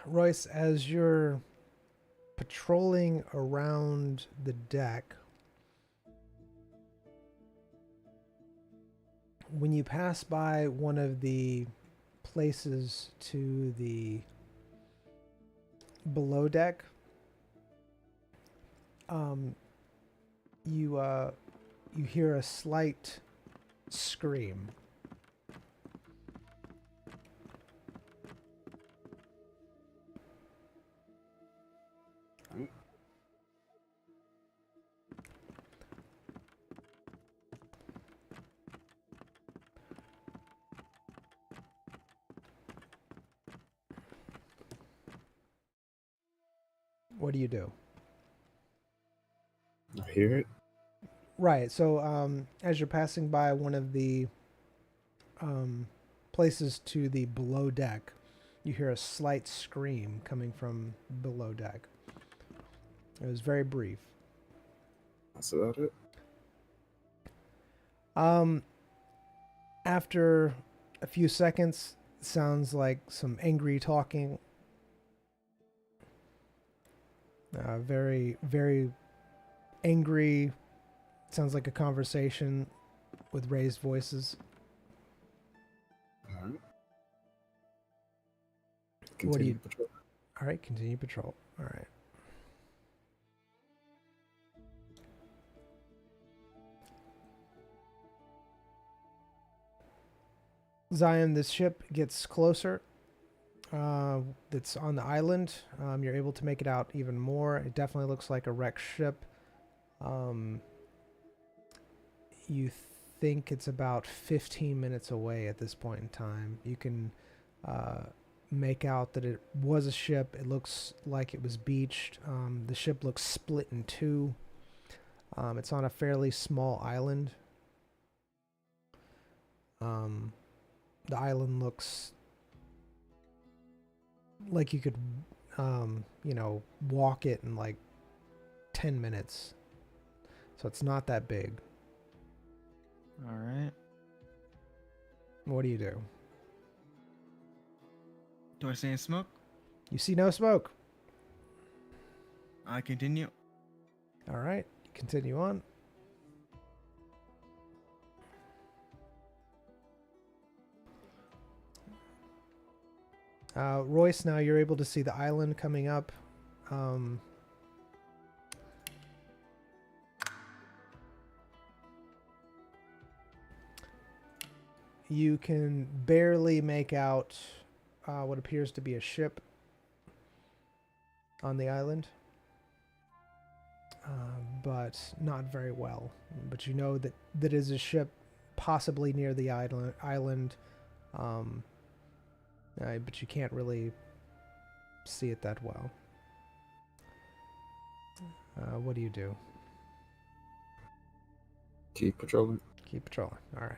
Royce, as you're patrolling around the deck, when you pass by one of the places to the below deck, you hear a slight scream. What do you do? I hear it. Right. So, as you're passing by one of the places to the below deck, you hear a slight scream coming from below deck. It was very brief. That's about it. After a few seconds, it sounds like some angry talking. Very, very angry. Sounds like a conversation with raised voices. All right. What do you- Patrol. All right, continue patrol. All right. Zion, this ship gets closer. That's on the island. You're able to make it out even more. It definitely looks like a wrecked ship. You think it's about 15 minutes away at this point in time. You can make out that it was a ship. It looks like it was beached. The ship looks split in two. It's on a fairly small island. The island looks like you could, walk it in like 10 minutes. So it's not that big. Alright. What do you do? Do I see any smoke? You see no smoke. I continue. All right, continue on. Royce, now you're able to see the island coming up. You can barely make out what appears to be a ship. on the island, but not very well. But you know that is a ship possibly near the island, but you can't really see it that well. What do you do? Keep patrolling. Keep patrolling. All right.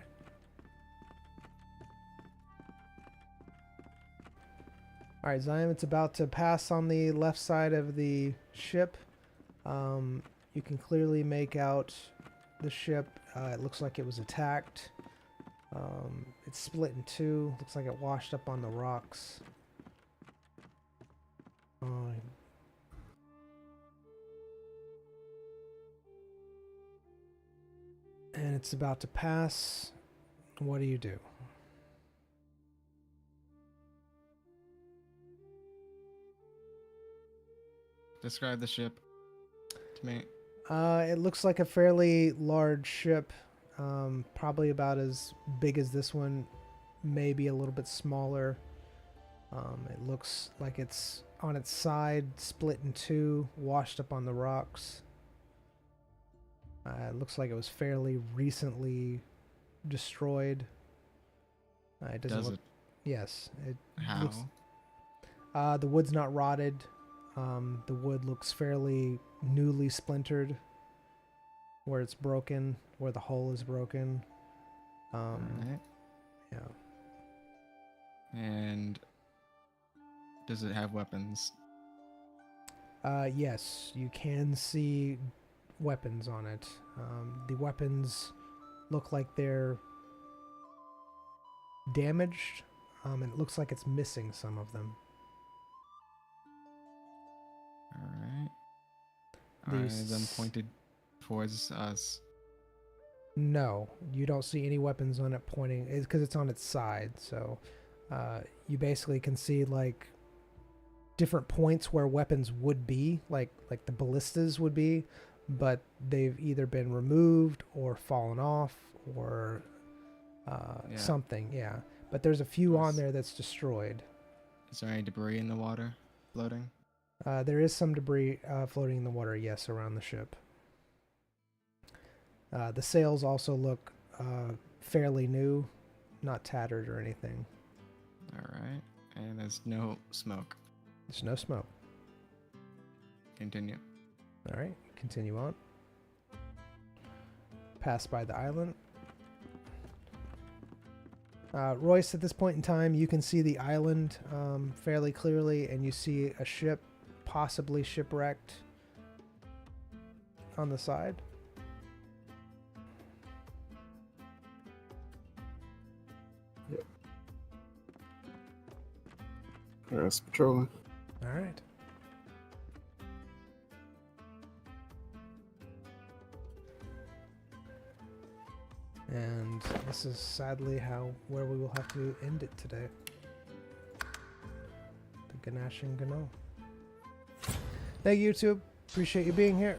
All right, Zion, it's about to pass on the left side of the ship. You can clearly make out the ship. It looks like it was attacked. It's split in two. Looks like it washed up on the rocks. And it's about to pass. What do you do? Describe the ship to me. It looks like a fairly large ship, probably about as big as this one, maybe a little bit smaller. It looks like it's on its side, split in two, washed up on the rocks. It looks like it was fairly recently destroyed. It doesn't Does look. it? Yes. It How? looks. The wood's not rotted. The wood looks fairly newly splintered where it's broken, where the hull is broken. Alright. Yeah. And does it have weapons? Yes, you can see weapons on it. The weapons look like they're damaged, and it looks like it's missing some of them. Alright. These- Eyes pointed towards us. No, you don't see any weapons on it pointing, because it's on its side. So you basically can see like different points where weapons would be, like the ballistas would be, but they've either been removed or fallen off or something. Yeah, but there's a few on there that's destroyed. Is there any debris in the water floating? There is some debris floating in the water, yes, around the ship. The sails also look fairly new, not tattered or anything. Alright. And there's no smoke. There's no smoke. Continue. All right, continue on. Pass by the island. Royce, at this point in time, you can see the island fairly clearly, and you see a ship, possibly shipwrecked, on the side. That's patrolling. All right. And this is sadly where we will have to end it today. The Ganache and Gano. Thank you, YouTube. Appreciate you being here.